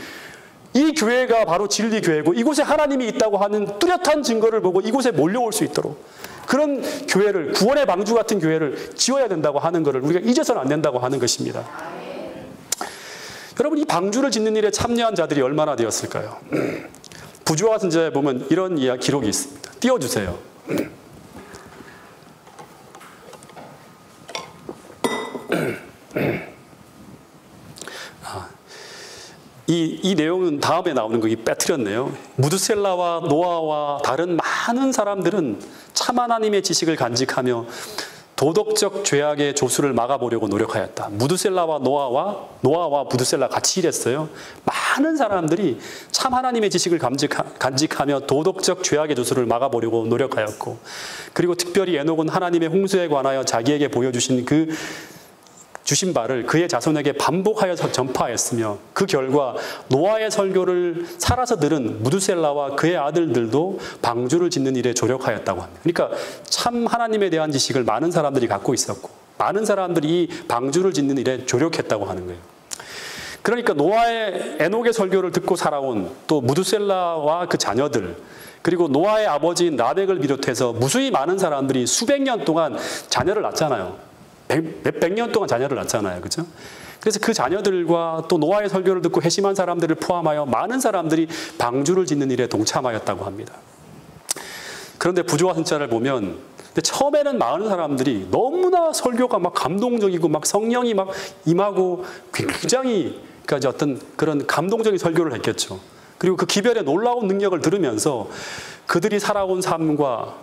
이 교회가 바로 진리 교회고 이곳에 하나님이 있다고 하는 뚜렷한 증거를 보고 이곳에 몰려올 수 있도록 그런 교회를, 구원의 방주 같은 교회를 지어야 된다고 하는 것을 우리가 잊어서는 안 된다고 하는 것입니다. 여러분, 이 방주를 짓는 일에 참여한 자들이 얼마나 되었을까요? 부조와 선지자에 보면 이런 기록이 있습니다. 띄워주세요. 이 내용은 다음에 나오는 거기 빼뜨렸네요. 무드셀라와 노아와 다른 많은 사람들은 참 하나님의 지식을 간직하며 도덕적 죄악의 조수를 막아보려고 노력하였다. 무드셀라와 노아와 무드셀라 같이 일했어요. 많은 사람들이 참 하나님의 지식을 간직하며 도덕적 죄악의 조수를 막아보려고 노력하였고, 그리고 특별히 에녹은 하나님의 홍수에 관하여 자기에게 보여주신 주신 바를 그의 자손에게 반복하여서 전파했으며 그 결과 노아의 설교를 살아서 들은 무드셀라와 그의 아들들도 방주를 짓는 일에 조력하였다고 합니다. 그러니까 참 하나님에 대한 지식을 많은 사람들이 갖고 있었고 많은 사람들이 이 방주를 짓는 일에 조력했다고 하는 거예요. 그러니까 노아의 에녹의 설교를 듣고 살아온 또 무드셀라와 그 자녀들, 그리고 노아의 아버지인 라벡을 비롯해서 무수히 많은 사람들이 수백 년 동안 자녀를 낳잖아요. 몇백 년 동안 자녀를 낳잖아요. 그죠? 그래서 그 자녀들과 또 노아의 설교를 듣고 회심한 사람들을 포함하여 많은 사람들이 방주를 짓는 일에 동참하였다고 합니다. 그런데 부조와 선지자를 보면 처음에는 많은 사람들이 너무나 설교가 막 감동적이고 막 성령이 막 임하고 굉장히 그러니까 어떤 그런 감동적인 설교를 했겠죠. 그리고 그 기별의 놀라운 능력을 들으면서 그들이 살아온 삶과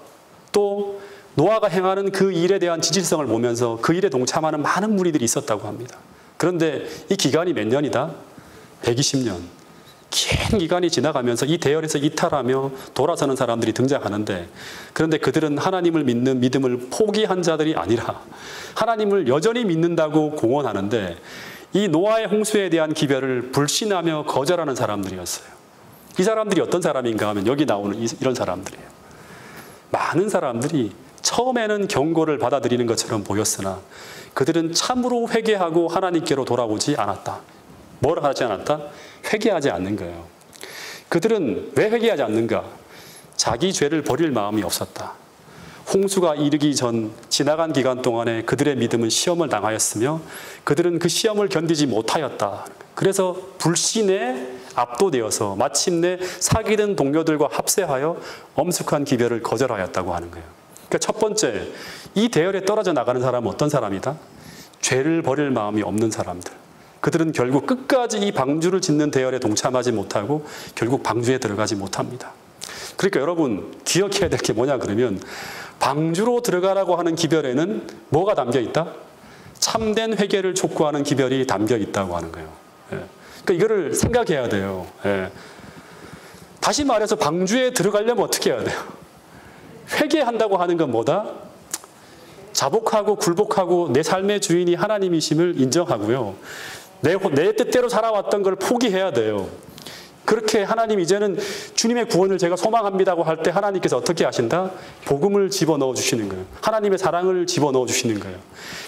또 노아가 행하는 그 일에 대한 지질성을 보면서 그 일에 동참하는 많은 무리들이 있었다고 합니다. 그런데 이 기간이 몇 년이다? 120년. 긴 기간이 지나가면서 이 대열에서 이탈하며 돌아서는 사람들이 등장하는데, 그런데 그들은 하나님을 믿는 믿음을 포기한 자들이 아니라 하나님을 여전히 믿는다고 공언하는데 이 노아의 홍수에 대한 기별을 불신하며 거절하는 사람들이었어요. 이 사람들이 어떤 사람인가 하면 여기 나오는 이런 사람들이에요. 많은 사람들이 처음에는 경고를 받아들이는 것처럼 보였으나 그들은 참으로 회개하고 하나님께로 돌아오지 않았다. 뭘 하지 않았다? 회개하지 않는 거예요. 그들은 왜 회개하지 않는가? 자기 죄를 버릴 마음이 없었다. 홍수가 이르기 전 지나간 기간 동안에 그들의 믿음은 시험을 당하였으며 그들은 그 시험을 견디지 못하였다. 그래서 불신에 압도되어서 마침내 사귀던 동료들과 합세하여 엄숙한 기별을 거절하였다고 하는 거예요. 그러니까 첫 번째, 이 대열에 떨어져 나가는 사람은 어떤 사람이다? 죄를 버릴 마음이 없는 사람들. 그들은 결국 끝까지 이 방주를 짓는 대열에 동참하지 못하고 결국 방주에 들어가지 못합니다. 그러니까 여러분 기억해야 될 게 뭐냐 그러면 방주로 들어가라고 하는 기별에는 뭐가 담겨 있다? 참된 회개를 촉구하는 기별이 담겨 있다고 하는 거예요. 예. 그러니까 이거를 생각해야 돼요. 예. 다시 말해서 방주에 들어가려면 어떻게 해야 돼요? 회개한다고 하는 건 뭐다? 자복하고 굴복하고 내 삶의 주인이 하나님이심을 인정하고요. 내 뜻대로 살아왔던 걸 포기해야 돼요. 그렇게 하나님 이제는 주님의 구원을 제가 소망합니다고 할 때 하나님께서 어떻게 하신다? 복음을 집어넣어 주시는 거예요. 하나님의 사랑을 집어넣어 주시는 거예요.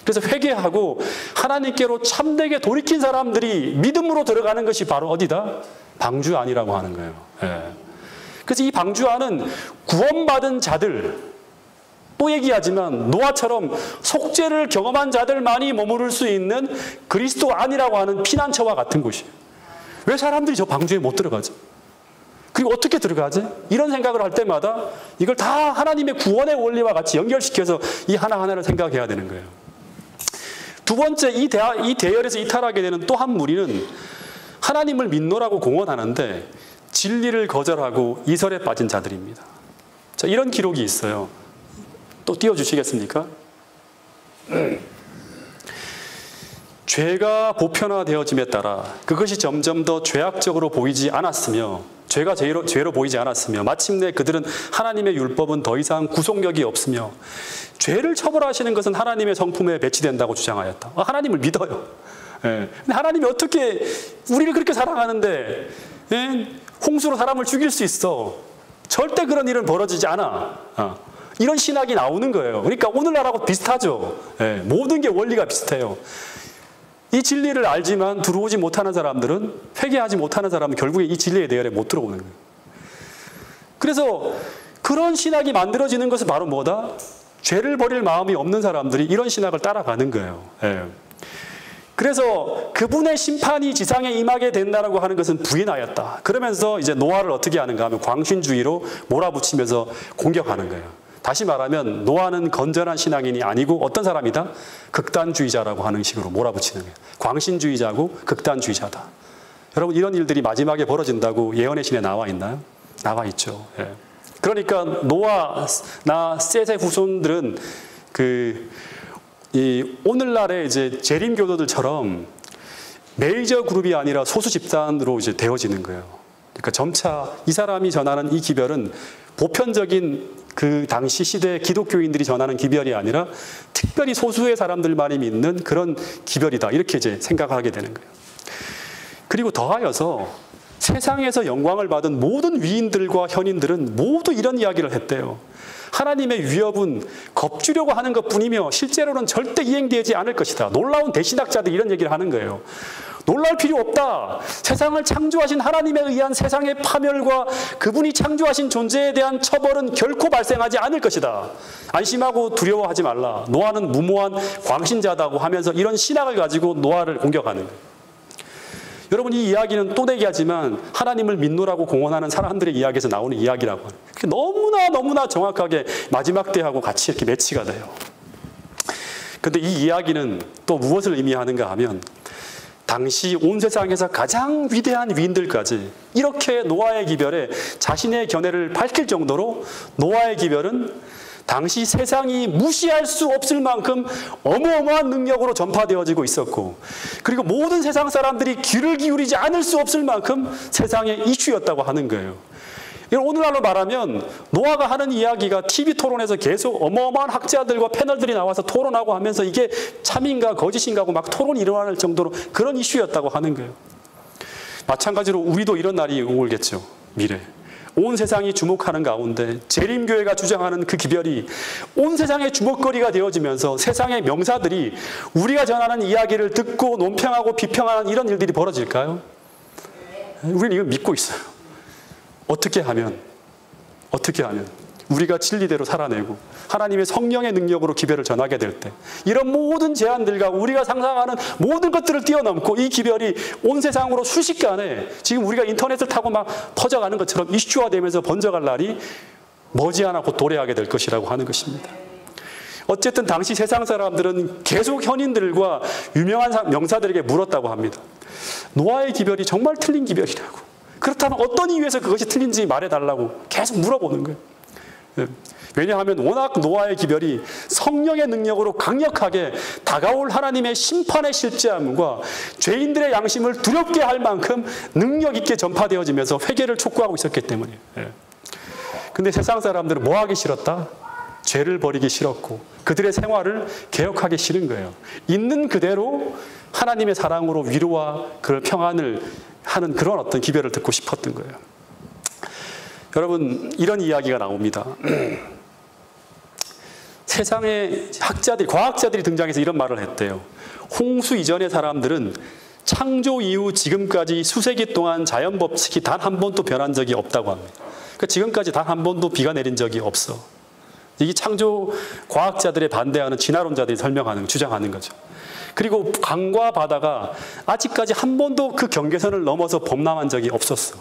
그래서 회개하고 하나님께로 참되게 돌이킨 사람들이 믿음으로 들어가는 것이 바로 어디다? 방주 안이라고 하는 거예요. 예. 그래서 이 방주 안은 구원받은 자들, 또 얘기하지만 노아처럼 속죄를 경험한 자들만이 머무를 수 있는 그리스도 안이라고 하는 피난처와 같은 곳이에요. 왜 사람들이 저 방주에 못 들어가지? 그리고 어떻게 들어가지? 이런 생각을 할 때마다 이걸 다 하나님의 구원의 원리와 같이 연결시켜서 이 하나하나를 생각해야 되는 거예요. 두 번째, 이 대열에서 이탈하게 되는 또 한 무리는 하나님을 믿노라고 공언하는데 진리를 거절하고 이설에 빠진 자들입니다. 자, 이런 기록이 있어요. 또 띄워주시겠습니까? 죄가 보편화되어짐에 따라 그것이 점점 더 죄악적으로 보이지 않았으며 죄가 죄로 보이지 않았으며 마침내 그들은 하나님의 율법은 더 이상 구속력이 없으며 죄를 처벌하시는 것은 하나님의 성품에 배치된다고 주장하였다. 하나님을 믿어요. 예. 근데 하나님이 어떻게 우리를 그렇게 사랑하는데 홍수로 사람을 죽일 수 있어? 절대 그런 일은 벌어지지 않아. 이런 신학이 나오는 거예요. 그러니까 오늘날하고 비슷하죠. 예. 모든 게 원리가 비슷해요. 이 진리를 알지만 들어오지 못하는 사람들은, 회개하지 못하는 사람은 결국에 이 진리의 대열에 못 들어오는 거예요. 그래서 그런 신학이 만들어지는 것은 바로 뭐다? 죄를 버릴 마음이 없는 사람들이 이런 신학을 따라가는 거예요. 예. 그래서 그분의 심판이 지상에 임하게 된다라고 하는 것은 부인하였다. 그러면서 이제 노아를 어떻게 하는가 하면 광신주의로 몰아붙이면서 공격하는 거예요. 다시 말하면 노아는 건전한 신앙인이 아니고 어떤 사람이다? 극단주의자라고 하는 식으로 몰아붙이는 거예요. 광신주의자고 극단주의자다. 여러분 이런 일들이 마지막에 벌어진다고 예언의 신에 나와 있나요? 나와 있죠. 예. 그러니까 노아나 셋의 후손들은 오늘날의 이제 재림교도들처럼 메이저 그룹이 아니라 소수 집단으로 이제 되어지는 거예요. 그러니까 점차 이 사람이 전하는 이 기별은 보편적인 그 당시 시대 기독교인들이 전하는 기별이 아니라 특별히 소수의 사람들만이 믿는 그런 기별이다. 이렇게 이제 생각하게 되는 거예요. 그리고 더하여서 세상에서 영광을 받은 모든 위인들과 현인들은 모두 이런 이야기를 했대요. 하나님의 위협은 겁주려고 하는 것뿐이며 실제로는 절대 이행되지 않을 것이다. 놀라운 대신학자들이 이런 얘기를 하는 거예요. 놀랄 필요 없다. 세상을 창조하신 하나님에 의한 세상의 파멸과 그분이 창조하신 존재에 대한 처벌은 결코 발생하지 않을 것이다. 안심하고 두려워하지 말라. 노아는 무모한 광신자다고 하면서 이런 신학을 가지고 노아를 공격하는 거예요. 여러분 이 이야기는 또대기하지만 하나님을 믿노라고 공언하는 사람들의 이야기에서 나오는 이야기라고 하는 너무나 정확하게 마지막 때하고 같이 이렇게 매치가 돼요. 그런데 이 이야기는 또 무엇을 의미하는가 하면 당시 온 세상에서 가장 위대한 위인들까지 이렇게 노아의 기별에 자신의 견해를 밝힐 정도로 노아의 기별은 당시 세상이 무시할 수 없을 만큼 어마어마한 능력으로 전파되어지고 있었고 그리고 모든 세상 사람들이 귀를 기울이지 않을 수 없을 만큼 세상의 이슈였다고 하는 거예요. 오늘날로 말하면 노아가 하는 이야기가 TV 토론에서 계속 어마어마한 학자들과 패널들이 나와서 토론하고 하면서 이게 참인가 거짓인가 하고 막 토론이 일어날 정도로 그런 이슈였다고 하는 거예요. 마찬가지로 우리도 이런 날이 오겠죠. 미래. 온 세상이 주목하는 가운데 재림교회가 주장하는 그 기별이 온 세상의 주목거리가 되어지면서 세상의 명사들이 우리가 전하는 이야기를 듣고 논평하고 비평하는 이런 일들이 벌어질까요? 우리는 이걸 믿고 있어요. 어떻게 하면 우리가 진리대로 살아내고 하나님의 성령의 능력으로 기별을 전하게 될 때 이런 모든 제안들과 우리가 상상하는 모든 것들을 뛰어넘고 이 기별이 온 세상으로 순식간에 지금 우리가 인터넷을 타고 막 퍼져가는 것처럼 이슈화되면서 번져갈 날이 머지않아 곧 도래하게 될 것이라고 하는 것입니다. 어쨌든 당시 세상 사람들은 계속 현인들과 유명한 명사들에게 물었다고 합니다. 노아의 기별이 정말 틀린 기별이라고. 그렇다면 어떤 이유에서 그것이 틀린지 말해달라고 계속 물어보는 거예요. 왜냐하면 워낙 노아의 기별이 성령의 능력으로 강력하게 다가올 하나님의 심판의 실제함과 죄인들의 양심을 두렵게 할 만큼 능력 있게 전파되어지면서 회개를 촉구하고 있었기 때문이에요. 근데 세상 사람들은 뭐 하기 싫었다? 죄를 버리기 싫었고 그들의 생활을 개혁하기 싫은 거예요. 있는 그대로 하나님의 사랑으로 위로와 그런 평안을 하는 그런 어떤 기별을 듣고 싶었던 거예요. 여러분, 이런 이야기가 나옵니다. 세상의 학자들이, 과학자들이 등장해서 이런 말을 했대요. 홍수 이전의 사람들은 창조 이후 지금까지 수세기 동안 자연 법칙이 단 한 번도 변한 적이 없다고 합니다. 그러니까 지금까지 단 한 번도 비가 내린 적이 없어. 이게 창조 과학자들의 반대하는 진화론자들이 설명하는, 주장하는 거죠. 그리고 강과 바다가 아직까지 한 번도 그 경계선을 넘어서 범람한 적이 없었어.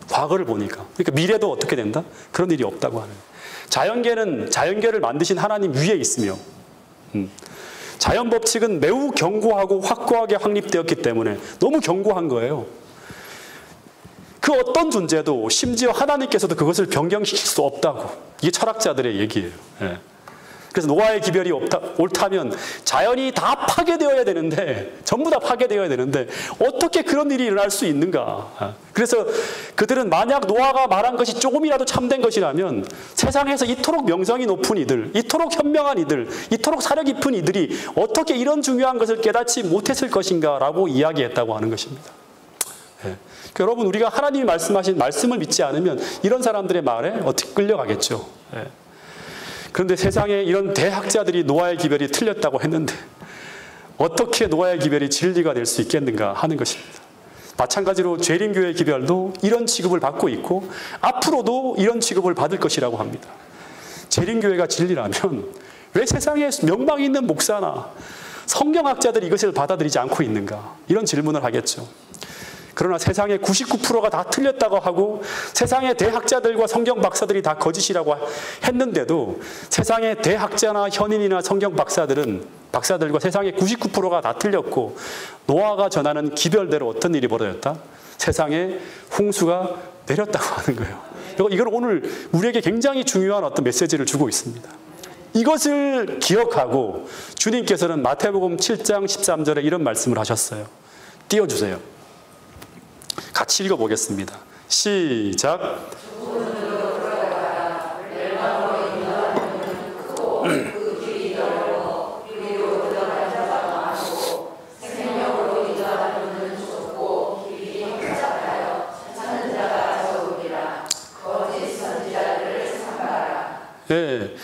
과거를 보니까. 그러니까 미래도 어떻게 된다? 그런 일이 없다고 하는 거예요. 자연계는 자연계를 만드신 하나님 위에 있으며 자연 법칙은 매우 견고하고 확고하게 확립되었기 때문에 너무 견고한 거예요. 그 어떤 존재도 심지어 하나님께서도 그것을 변경시킬 수 없다고. 이게 철학자들의 얘기예요. 그래서 노아의 기별이 옳다면 자연이 다 파괴되어야 되는데, 전부 다 파괴되어야 되는데 어떻게 그런 일이 일어날 수 있는가. 그래서 그들은 만약 노아가 말한 것이 조금이라도 참된 것이라면 세상에서 이토록 명성이 높은 이들, 이토록 현명한 이들, 이토록 사려 깊은 이들이 어떻게 이런 중요한 것을 깨닫지 못했을 것인가 라고 이야기했다고 하는 것입니다. 여러분, 우리가 하나님이 말씀하신 말씀을 믿지 않으면 이런 사람들의 말에 어떻게 끌려가겠죠. 그런데 세상에 이런 대학자들이 노아의 기별이 틀렸다고 했는데 어떻게 노아의 기별이 진리가 될 수 있겠는가 하는 것입니다. 마찬가지로 재림교회 기별도 이런 취급을 받고 있고 앞으로도 이런 취급을 받을 것이라고 합니다. 재림교회가 진리라면 왜 세상에 명망 있는 목사나 성경학자들이 이것을 받아들이지 않고 있는가? 이런 질문을 하겠죠. 그러나 세상의 99%가 다 틀렸다고 하고 세상의 대학자들과 성경 박사들이 다 거짓이라고 했는데도 세상의 대학자나 현인이나 성경 박사들과 세상의 99%가 다 틀렸고 노아가 전하는 기별대로 어떤 일이 벌어졌다? 세상에 홍수가 내렸다고 하는 거예요. 이걸 오늘 우리에게 굉장히 중요한 어떤 메시지를 주고 있습니다. 이것을 기억하고 주님께서는 마태복음 7장 13절에 이런 말씀을 하셨어요. 띄워주세요. 같이 읽어보겠습니다. 시작. 네.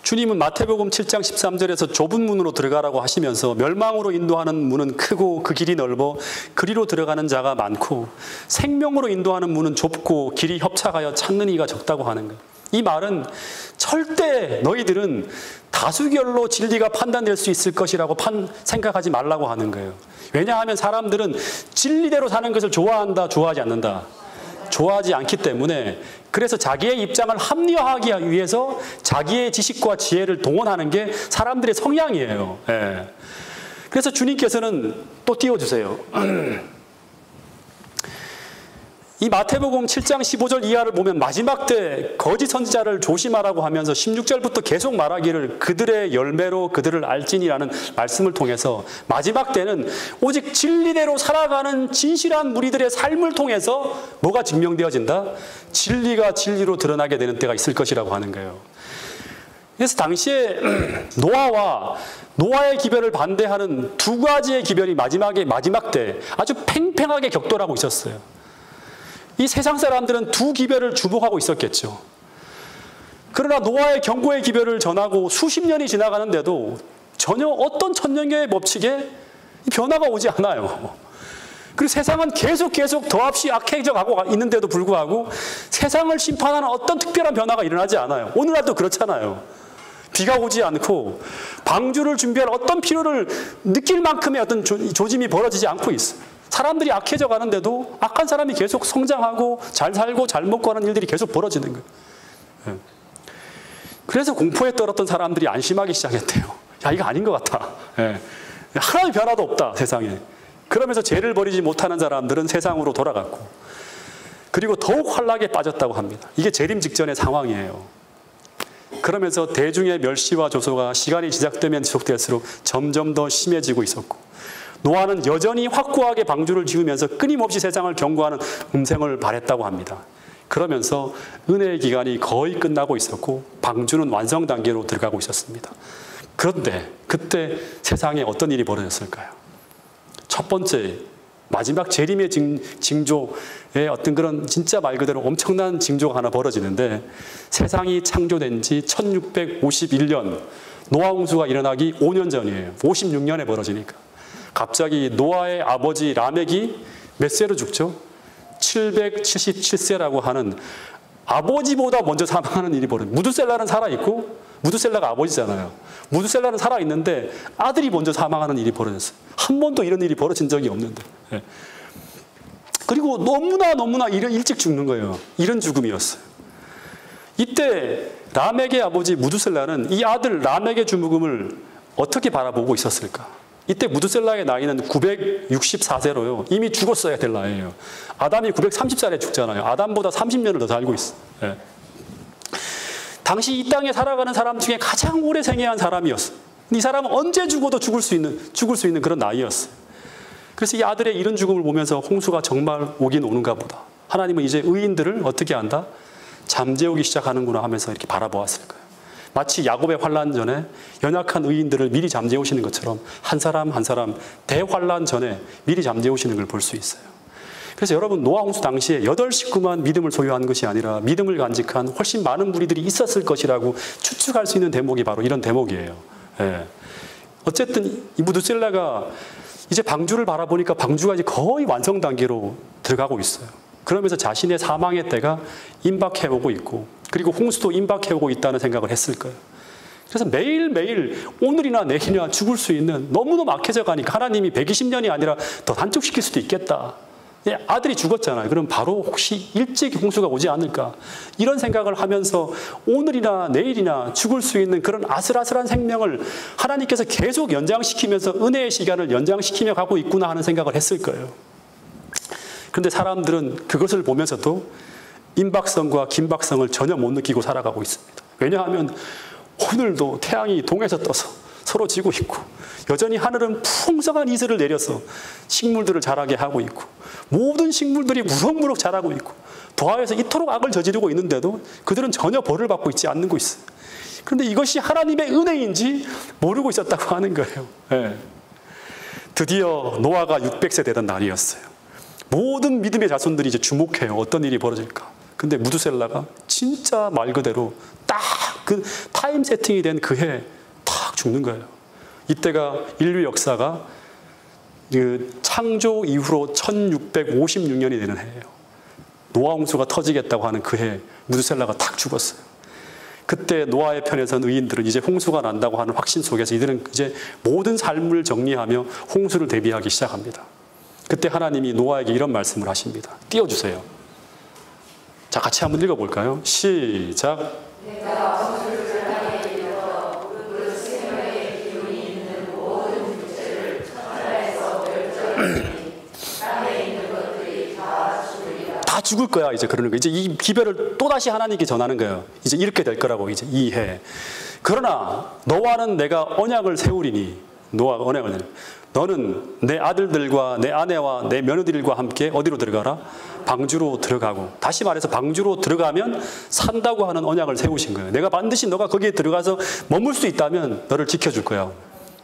주님은 마태복음 7장 13절에서 좁은 문으로 들어가라고 하시면서 멸망으로 인도하는 문은 크고 그 길이 넓어 그리로 들어가는 자가 많고 생명으로 인도하는 문은 좁고 길이 협착하여 찾는 이가 적다고 하는 거예요. 이 말은 절대 너희들은 다수결로 진리가 판단될 수 있을 것이라고 생각하지 말라고 하는 거예요. 왜냐하면 사람들은 진리대로 사는 것을 좋아한다, 좋아하지 않는다. 좋아하지 않기 때문에 그래서 자기의 입장을 합리화하기 위해서 자기의 지식과 지혜를 동원하는 게 사람들의 성향이에요. 그래서 주님께서는 또 띄워주세요. 이 마태복음 7장 15절 이하를 보면 마지막 때 거짓 선지자를 조심하라고 하면서 16절부터 계속 말하기를 그들의 열매로 그들을 알지니라는 말씀을 통해서 마지막 때는 오직 진리대로 살아가는 진실한 무리들의 삶을 통해서 뭐가 증명되어진다? 진리가 진리로 드러나게 되는 때가 있을 것이라고 하는 거예요. 그래서 당시에 노아의 기별을 반대하는 두 가지의 기별이 마지막 때 아주 팽팽하게 격돌하고 있었어요. 이 세상 사람들은 두 기별을 주목하고 있었겠죠. 그러나 노아의 경고의 기별을 전하고 수십 년이 지나가는데도 전혀 어떤 천년계의 법칙에 변화가 오지 않아요. 그리고 세상은 계속 더없이 악해져 가고 있는데도 불구하고 세상을 심판하는 어떤 특별한 변화가 일어나지 않아요. 오늘날도 그렇잖아요. 비가 오지 않고 방주를 준비할 어떤 필요를 느낄 만큼의 어떤 조짐이 벌어지지 않고 있어요. 사람들이 악해져 가는데도 악한 사람이 계속 성장하고 잘 살고 잘 먹고 하는 일들이 계속 벌어지는 거예요. 그래서 공포에 떨었던 사람들이 안심하기 시작했대요. 야, 이거 아닌 것 같아. 하나의 변화도 없다, 세상에. 그러면서 죄를 버리지 못하는 사람들은 세상으로 돌아갔고 그리고 더욱 환락에 빠졌다고 합니다. 이게 재림 직전의 상황이에요. 그러면서 대중의 멸시와 조소가 시간이 지속되면 지속될수록 점점 더 심해지고 있었고, 노아는 여전히 확고하게 방주를 지으면서 끊임없이 세상을 경고하는 음성을 발했다고 합니다. 그러면서 은혜의 기간이 거의 끝나고 있었고 방주는 완성 단계로 들어가고 있었습니다. 그런데 그때 세상에 어떤 일이 벌어졌을까요? 첫 번째, 마지막 재림의 징조의 어떤 그런 진짜 말 그대로 엄청난 징조가 하나 벌어지는데, 세상이 창조된 지 1651년, 노아 홍수가 일어나기 5년 전이에요. 56년에 벌어지니까. 갑자기 노아의 아버지 라멕이 몇 세로 죽죠? 777세라고 하는, 아버지보다 먼저 사망하는 일이 벌어져요. 무두셀라는 살아있고, 무두셀라가 아버지잖아요. 무두셀라는 살아있는데 아들이 먼저 사망하는 일이 벌어졌어요. 한 번도 이런 일이 벌어진 적이 없는데. 예. 그리고 너무나 일찍 죽는 거예요. 이런 죽음이었어요. 이때 라멕의 아버지 무두셀라는 이 아들 라멕의 죽음을 어떻게 바라보고 있었을까? 이때 무두셀라의 나이는 964세로요. 이미 죽었어야 될 나이예요. 아담이 930살에 죽잖아요. 아담보다 30년을 더 살고 있어요. 예. 당시 이 땅에 살아가는 사람 중에 가장 오래 생애한 사람이었어요. 이 사람은 언제 죽어도 죽을 수 있는 그런 나이였어요. 그래서 이 아들의 이런 죽음을 보면서 홍수가 정말 오긴 오는가 보다. 하나님은 이제 의인들을 어떻게 한다? 잠재우기 시작하는구나 하면서 이렇게 바라보았을 거예요. 마치 야곱의 환난 전에 연약한 의인들을 미리 잠재우시는 것처럼 한 사람 한 사람 대환난 전에 미리 잠재우시는 걸 볼 수 있어요. 그래서 여러분, 노아 홍수 당시에 8 식구만 믿음을 소유한 것이 아니라 믿음을 간직한 훨씬 많은 무리들이 있었을 것이라고 추측할 수 있는 대목이 바로 이런 대목이에요. 예. 어쨌든 이 무두셀라가 이제 방주를 바라보니까 방주가 이제 거의 완성 단계로 들어가고 있어요. 그러면서 자신의 사망의 때가 임박해오고 있고, 그리고 홍수도 임박해오고 있다는 생각을 했을 거예요. 그래서 매일매일 오늘이나 내일이나 죽을 수 있는, 너무너무 악해져 가니까 하나님이 120년이 아니라 더 단축시킬 수도 있겠다. 아들이 죽었잖아요. 그럼 바로 혹시 일찍 홍수가 오지 않을까? 이런 생각을 하면서 오늘이나 내일이나 죽을 수 있는 그런 아슬아슬한 생명을 하나님께서 계속 연장시키면서 은혜의 시간을 연장시키며 가고 있구나 하는 생각을 했을 거예요. 그런데 사람들은 그것을 보면서도 임박성과 긴박성을 전혀 못 느끼고 살아가고 있습니다. 왜냐하면 오늘도 태양이 동에서 떠서 서로 지고 있고, 여전히 하늘은 풍성한 이슬을 내려서 식물들을 자라게 하고 있고, 모든 식물들이 무럭무럭 자라고 있고, 더하여서 이토록 악을 저지르고 있는데도 그들은 전혀 벌을 받고 있지 않는 거 있어요. 그런데 이것이 하나님의 은혜인지 모르고 있었다고 하는 거예요. 네. 드디어 노아가 600세 되던 날이었어요. 모든 믿음의 자손들이 이제 주목해요. 어떤 일이 벌어질까? 근데 무두셀라가 진짜 말 그대로 딱 그 타임 세팅이 된 그 해 딱 죽는 거예요. 이때가 인류 역사가 그 창조 이후로 1656년이 되는 해예요. 노아 홍수가 터지겠다고 하는 그 해 무두셀라가 딱 죽었어요. 그때 노아의 편에 선 의인들은 이제 홍수가 난다고 하는 확신 속에서 이들은 이제 모든 삶을 정리하며 홍수를 대비하기 시작합니다. 그때 하나님이 노아에게 이런 말씀을 하십니다. 띄워주세요. 자, 같이 한번 읽어볼까요? 시작. 다 죽을 거야, 이제 그러는 거예요. 이제 이 기별을 또다시 하나님께 전하는 거예요. 이제 이렇게 될 거라고, 이제 이 해. 그러나 너와는 내가 언약을 세우리니, 노아가 언약을, 너는 내 아들들과 내 아내와 내 며느리들과 함께 어디로 들어가라? 방주로 들어가고, 다시 말해서 방주로 들어가면 산다고 하는 언약을 세우신 거예요. 내가 반드시 너가 거기에 들어가서 머물 수 있다면 너를 지켜줄 거야.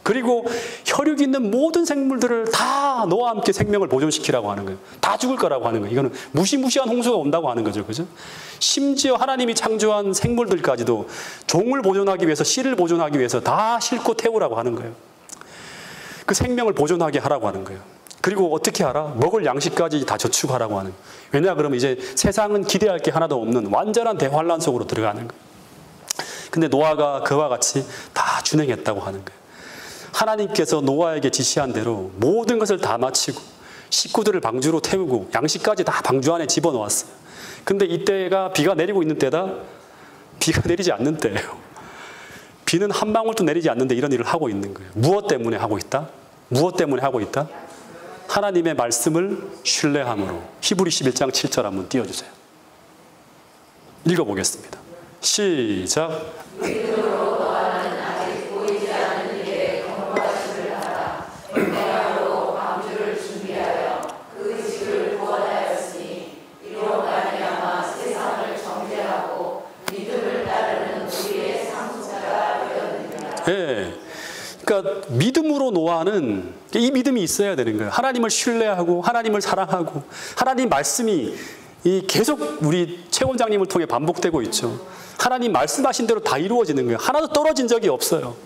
그리고 혈육 있는 모든 생물들을 다 너와 함께 생명을 보존시키라고 하는 거예요. 다 죽을 거라고 하는 거예요. 이거는 무시무시한 홍수가 온다고 하는 거죠. 그죠? 심지어 하나님이 창조한 생물들까지도 종을 보존하기 위해서, 씨를 보존하기 위해서 다 싣고 태우라고 하는 거예요. 그 생명을 보존하게 하라고 하는 거예요. 그리고 어떻게 하라? 먹을 양식까지 다 저축하라고 하는 거예요. 왜냐 그러면 이제 세상은 기대할 게 하나도 없는 완전한 대환란 속으로 들어가는 거예요. 근데 노아가 그와 같이 다 준행했다고 하는 거예요. 하나님께서 노아에게 지시한 대로 모든 것을 다 마치고 식구들을 방주로 태우고 양식까지 다 방주 안에 집어넣었어요. 근데 이때가 비가 내리고 있는 때다? 비가 내리지 않는 때예요. 비는 한 방울도 내리지 않는데 이런 일을 하고 있는 거예요. 무엇 때문에 하고 있다? 무엇 때문에 하고 있다? 하나님의 말씀을 신뢰함으로. 히브리 11장 7절 한번 띄워주세요. 읽어보겠습니다. 시작. 예. 그러니까 믿음으로 노아는 이 믿음이 있어야 되는 거예요. 하나님을 신뢰하고 하나님을 사랑하고 하나님 말씀이 계속 우리 최 원장님을 통해 반복되고 있죠. 하나님 말씀하신 대로 다 이루어지는 거예요. 하나도 떨어진 적이 없어요.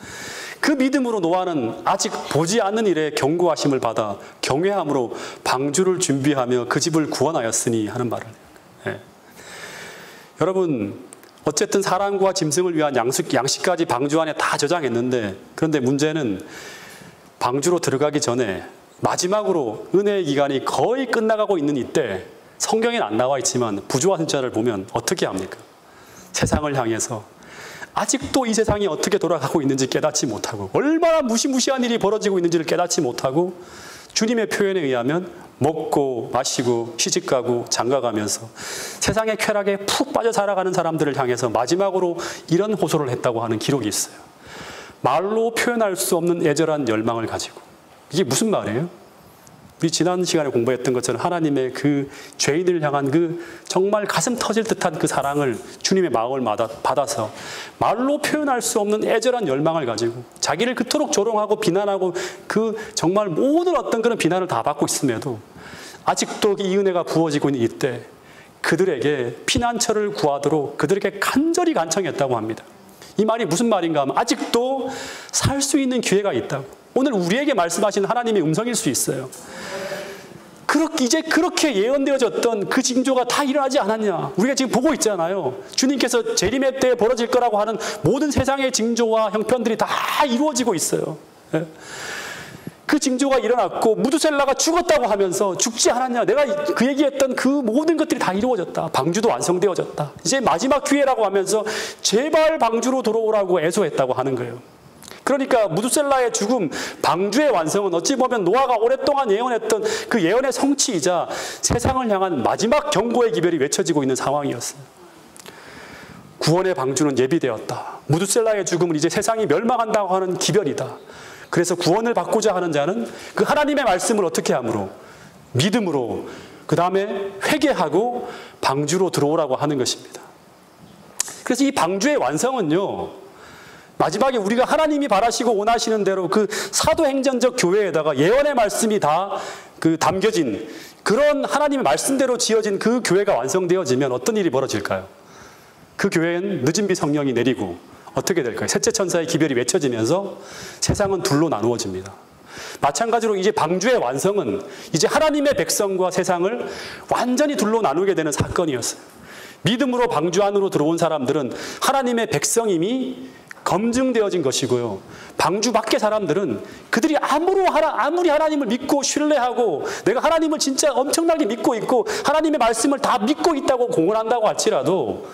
그 믿음으로 노아는 아직 보지 않는 일에 경고하심을 받아 경외함으로 방주를 준비하며 그 집을 구원하였으니 하는 말을 해요. 예. 여러분, 어쨌든 사람과 짐승을 위한 양식까지 방주 안에 다 저장했는데, 그런데 문제는 방주로 들어가기 전에 마지막으로 은혜의 기간이 거의 끝나가고 있는 이때, 성경에는 안 나와 있지만 부조화 신자를 보면 어떻게 합니까? 세상을 향해서 아직도 이 세상이 어떻게 돌아가고 있는지 깨닫지 못하고 얼마나 무시무시한 일이 벌어지고 있는지를 깨닫지 못하고 주님의 표현에 의하면 먹고 마시고 시집가고 장가가면서 세상의 쾌락에 푹 빠져 살아가는 사람들을 향해서 마지막으로 이런 호소를 했다고 하는 기록이 있어요. 말로 표현할 수 없는 애절한 열망을 가지고. 이게 무슨 말이에요? 우리 지난 시간에 공부했던 것처럼 하나님의 그 죄인을 향한 그 정말 가슴 터질 듯한 그 사랑을 주님의 마음을 받아서 말로 표현할 수 없는 애절한 열망을 가지고 자기를 그토록 조롱하고 비난하고 그 정말 모든 어떤 그런 비난을 다 받고 있음에도 아직도 이 은혜가 부어지고 있는 이때 그들에게 피난처를 구하도록 그들에게 간절히 간청했다고 합니다. 이 말이 무슨 말인가 하면 아직도 살 수 있는 기회가 있다고. 오늘 우리에게 말씀하시는 하나님의 음성일 수 있어요. 이제 그렇게 예언되어졌던 그 징조가 다 일어나지 않았냐. 우리가 지금 보고 있잖아요. 주님께서 재림의 때에 벌어질 거라고 하는 모든 세상의 징조와 형편들이 다 이루어지고 있어요. 그 징조가 일어났고 무두셀라가 죽었다고 하면서 죽지 않았냐. 내가 그 얘기했던 그 모든 것들이 다 이루어졌다. 방주도 완성되어졌다. 이제 마지막 기회라고 하면서 제발 방주로 들어오라고 애소했다고 하는 거예요. 그러니까 무두셀라의 죽음, 방주의 완성은 어찌 보면 노아가 오랫동안 예언했던 그 예언의 성취이자 세상을 향한 마지막 경고의 기별이 외쳐지고 있는 상황이었어요. 구원의 방주는 예비되었다. 무두셀라의 죽음은 이제 세상이 멸망한다고 하는 기별이다. 그래서 구원을 받고자 하는 자는 그 하나님의 말씀을 어떻게 함으로? 믿음으로, 그 다음에 회개하고 방주로 들어오라고 하는 것입니다. 그래서 이 방주의 완성은요, 마지막에 우리가 하나님이 바라시고 원하시는 대로 그 사도행전적 교회에다가 예언의 말씀이 다 담겨진 그런 하나님의 말씀대로 지어진 그 교회가 완성되어지면 어떤 일이 벌어질까요? 그 교회엔 늦은 비 성령이 내리고 어떻게 될까요? 셋째 천사의 기별이 외쳐지면서 세상은 둘로 나누어집니다. 마찬가지로 이제 방주의 완성은 이제 하나님의 백성과 세상을 완전히 둘로 나누게 되는 사건이었어요. 믿음으로 방주 안으로 들어온 사람들은 하나님의 백성임이 검증되어진 것이고요. 방주 밖의 사람들은 그들이 아무리 하나님을 믿고 신뢰하고 내가 하나님을 진짜 엄청나게 믿고 있고 하나님의 말씀을 다 믿고 있다고 공언한다고 할지라도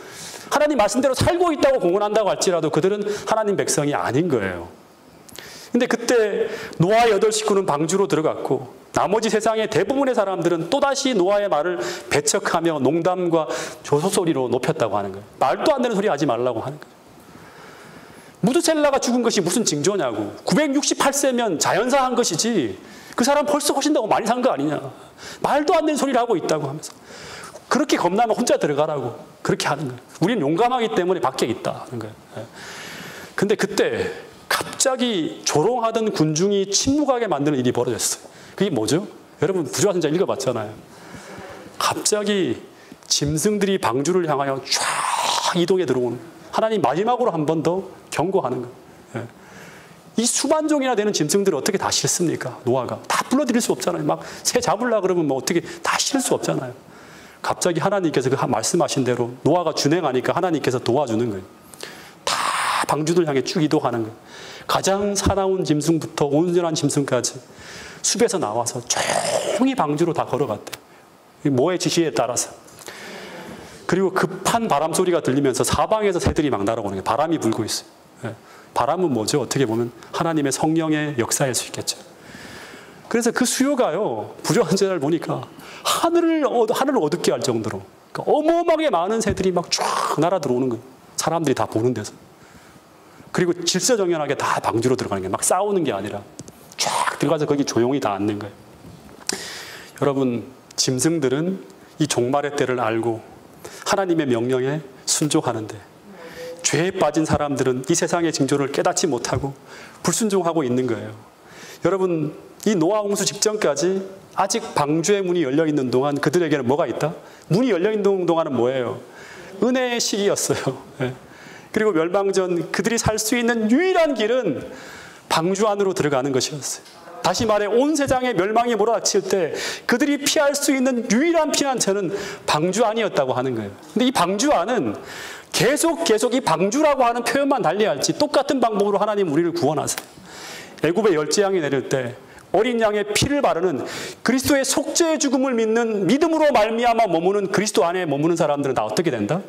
하나님 말씀대로 살고 있다고 공언한다고 할지라도 그들은 하나님 백성이 아닌 거예요. 근데 그때 노아의 8 식구는 방주로 들어갔고 나머지 세상의 대부분의 사람들은 또다시 노아의 말을 배척하며 농담과 조소소리로 높였다고 하는 거예요. 말도 안 되는 소리 하지 말라고 하는 거예요. 무두셀라가 죽은 것이 무슨 징조냐고. 968세면 자연사한 것이지 그 사람 벌써 훨씬 더 많이 산 거 아니냐. 말도 안 되는 소리를 하고 있다고 하면서 그렇게 겁나면 혼자 들어가라고 그렇게 하는 거예요. 우리는 용감하기 때문에 밖에 있다 하는 거예요. 근데 그때 갑자기 조롱하던 군중이 침묵하게 만드는 일이 벌어졌어요. 그게 뭐죠? 여러분 부조화 신자 읽어봤잖아요. 갑자기 짐승들이 방주를 향하여 쫙 이동해 들어오는 거예요. 하나님 마지막으로 한 번 더 경고하는 거예요. 이 수만종이나 되는 짐승들을 어떻게 다 실습니까? 노아가 다 불러들일 수 없잖아요. 막 새 잡으려고 그러면 뭐 어떻게 다 실을 수 없잖아요. 갑자기 하나님께서 그 말씀하신 대로 노아가 준행하니까 하나님께서 도와주는 거예요. 다 방주들 향해 쭉 이동하는 거예요. 가장 사나운 짐승부터 온전한 짐승까지 숲에서 나와서 조용히 방주로 다 걸어갔대요. 모의 지시에 따라서. 그리고 급한 바람 소리가 들리면서 사방에서 새들이 막 날아오는 거예요. 바람이 불고 있어요. 바람은 뭐죠? 어떻게 보면 하나님의 성령의 역사일 수 있겠죠. 그래서 그 수요가요, 부조한 제자를 보니까 하늘을 어둡게 할 정도로, 그러니까 어마어마하게 많은 새들이 막 쫙 날아 들어오는 거예요. 사람들이 다 보는 데서. 그리고 질서정연하게 다 방주로 들어가는 게, 막 싸우는 게 아니라 쫙 들어가서 거기 조용히 다 앉는 거예요. 여러분, 짐승들은 이 종말의 때를 알고 하나님의 명령에 순종하는데, 죄에 빠진 사람들은 이 세상의 징조를 깨닫지 못하고 불순종하고 있는 거예요. 여러분, 이 노아 홍수 직전까지 아직 방주의 문이 열려있는 동안 그들에게는 뭐가 있다? 문이 열려있는 동안은 뭐예요? 은혜의 시기였어요. 그리고 멸망전 그들이 살 수 있는 유일한 길은 방주 안으로 들어가는 것이었어요. 다시 말해, 온 세상의 멸망이 몰아닥칠 때 그들이 피할 수 있는 유일한 피난처는 방주 안이었다고 하는 거예요. 근데 이 방주 안은 계속 이 방주라고 하는 표현만 달리할지 똑같은 방법으로 하나님 우리를 구원하세요. 애굽의 열재앙이 내릴 때 어린 양의 피를 바르는 그리스도의 속죄의 죽음을 믿는 믿음으로 말미암아 머무는 그리스도 안에 머무는 사람들은 다 어떻게 된다?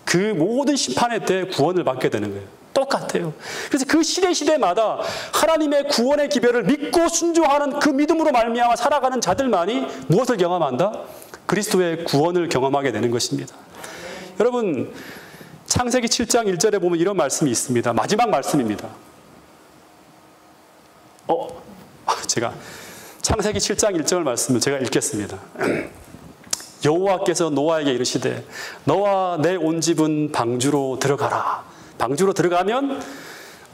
그 모든 심판의 때 구원을 받게 되는 거예요. 똑같아요. 그래서 그 시대마다 하나님의 구원의 기별을 믿고 순종하는 그 믿음으로 말미암아 살아가는 자들만이 무엇을 경험한다? 그리스도의 구원을 경험하게 되는 것입니다. 여러분, 창세기 7장 1절에 보면 이런 말씀이 있습니다. 마지막 말씀입니다. 제가 창세기 7장 1절 말씀을 제가 읽겠습니다. 여호와께서 노아에게 이르시되 너와 내 온 집은 방주로 들어가라. 방주로 들어가면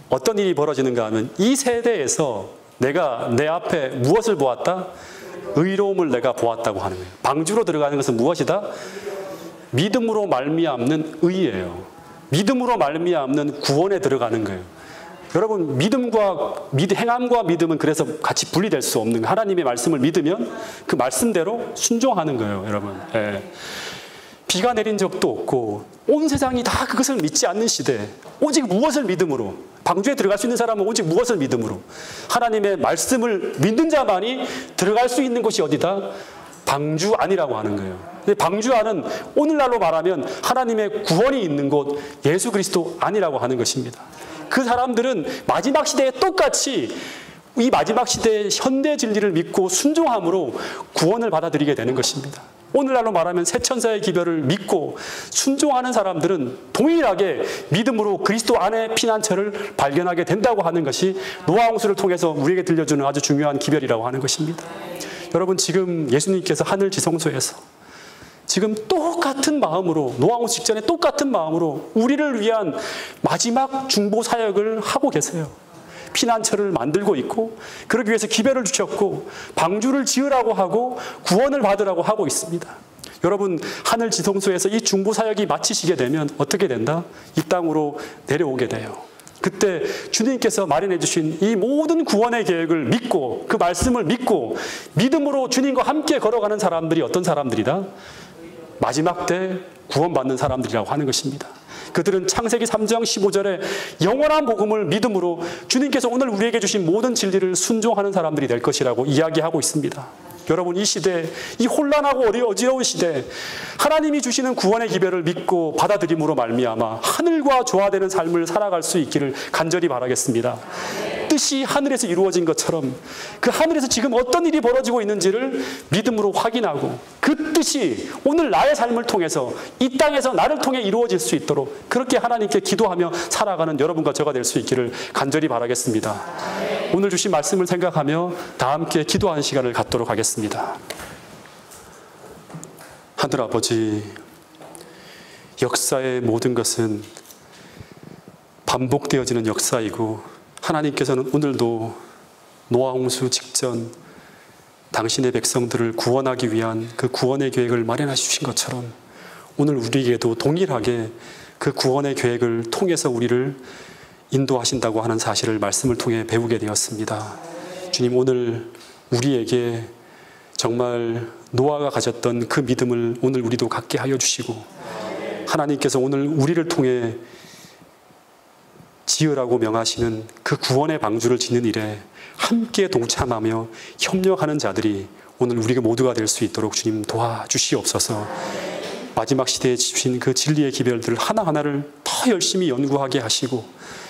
어떤 일이 벌어지는가 하면 이 세대에서 내가 내 앞에 무엇을 보았다? 의로움을 내가 보았다고 하는 거예요. 방주로 들어가는 것은 무엇이다? 믿음으로 말미암는 의예요. 믿음으로 말미암는 구원에 들어가는 거예요. 여러분, 행함과 믿음은 그래서 같이 분리될 수 없는 거예요. 하나님의 말씀을 믿으면 그 말씀대로 순종하는 거예요, 여러분. 비가 내린 적도 없고 온 세상이 다 그것을 믿지 않는 시대, 오직 무엇을 믿음으로, 방주에 들어갈 수 있는 사람은 오직 무엇을 믿음으로, 하나님의 말씀을 믿는 자만이 들어갈 수 있는 곳이 어디다? 방주 안이라고 하는 거예요. 방주 안은 오늘날로 말하면 하나님의 구원이 있는 곳, 예수 그리스도 안이라고 하는 것입니다. 그 사람들은 마지막 시대에 똑같이 이 마지막 시대의 현대 진리를 믿고 순종함으로 구원을 받아들이게 되는 것입니다. 오늘날로 말하면 새 천사의 기별을 믿고 순종하는 사람들은 동일하게 믿음으로 그리스도 안의 피난처를 발견하게 된다고 하는 것이 노아 홍수를 통해서 우리에게 들려주는 아주 중요한 기별이라고 하는 것입니다. 여러분, 지금 예수님께서 하늘 지성소에서 지금 똑같은 마음으로, 노아 홍수 직전에 똑같은 마음으로 우리를 위한 마지막 중보 사역을 하고 계세요. 피난처를 만들고 있고, 그러기 위해서 기별을 주셨고 방주를 지으라고 하고 구원을 받으라고 하고 있습니다. 여러분, 하늘 지성소에서 이 중보 사역이 마치시게 되면 어떻게 된다? 이 땅으로 내려오게 돼요. 그때 주님께서 마련해 주신 이 모든 구원의 계획을 믿고, 그 말씀을 믿고 믿음으로 주님과 함께 걸어가는 사람들이 어떤 사람들이다? 마지막 때 구원받는 사람들이라고 하는 것입니다. 그들은 창세기 3장 15절에 영원한 복음을 믿음으로 주님께서 오늘 우리에게 주신 모든 진리를 순종하는 사람들이 될 것이라고 이야기하고 있습니다. 여러분, 이 시대, 이 혼란하고 어지러운 시대, 하나님이 주시는 구원의 기별을 믿고 받아들임으로 말미암아 하늘과 조화되는 삶을 살아갈 수 있기를 간절히 바라겠습니다. 뜻이 하늘에서 이루어진 것처럼 그 하늘에서 지금 어떤 일이 벌어지고 있는지를 믿음으로 확인하고 그 뜻이 오늘 나의 삶을 통해서 이 땅에서 나를 통해 이루어질 수 있도록 그렇게 하나님께 기도하며 살아가는 여러분과 저가 될 수 있기를 간절히 바라겠습니다. 오늘 주신 말씀을 생각하며 다 함께 기도하는 시간을 갖도록 하겠습니다. 하늘 아버지, 역사의 모든 것은 반복되어지는 역사이고 하나님께서는 오늘도 노아 홍수 직전 당신의 백성들을 구원하기 위한 그 구원의 계획을 마련해 주신 것처럼 오늘 우리에게도 동일하게 그 구원의 계획을 통해서 우리를 인도하신다고 하는 사실을 말씀을 통해 배우게 되었습니다. 주님, 오늘 우리에게 정말 노아가 가졌던 그 믿음을 오늘 우리도 갖게 하여 주시고 하나님께서 오늘 우리를 통해 지으라고 명하시는 그 구원의 방주를 짓는 일에 함께 동참하며 협력하는 자들이 오늘 우리가 모두가 될 수 있도록 주님 도와주시옵소서. 마지막 시대에 주신 그 진리의 기별들 하나하나를 더 열심히 연구하게 하시고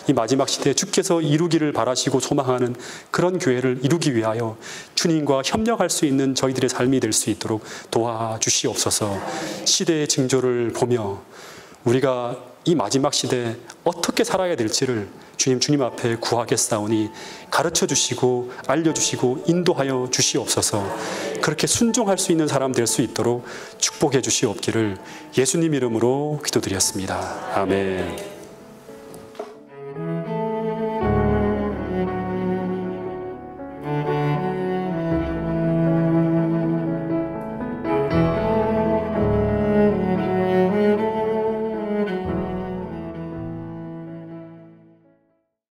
이 마지막 시대에 주께서 이루기를 바라시고 소망하는 그런 교회를 이루기 위하여 주님과 협력할 수 있는 저희들의 삶이 될 수 있도록 도와주시옵소서. 시대의 징조를 보며 우리가 이 마지막 시대에 어떻게 살아야 될지를 주님 앞에 구하겠사오니 가르쳐 주시고 알려주시고 인도하여 주시옵소서. 그렇게 순종할 수 있는 사람 될 수 있도록 축복해 주시옵기를 예수님 이름으로 기도드렸습니다. 아멘.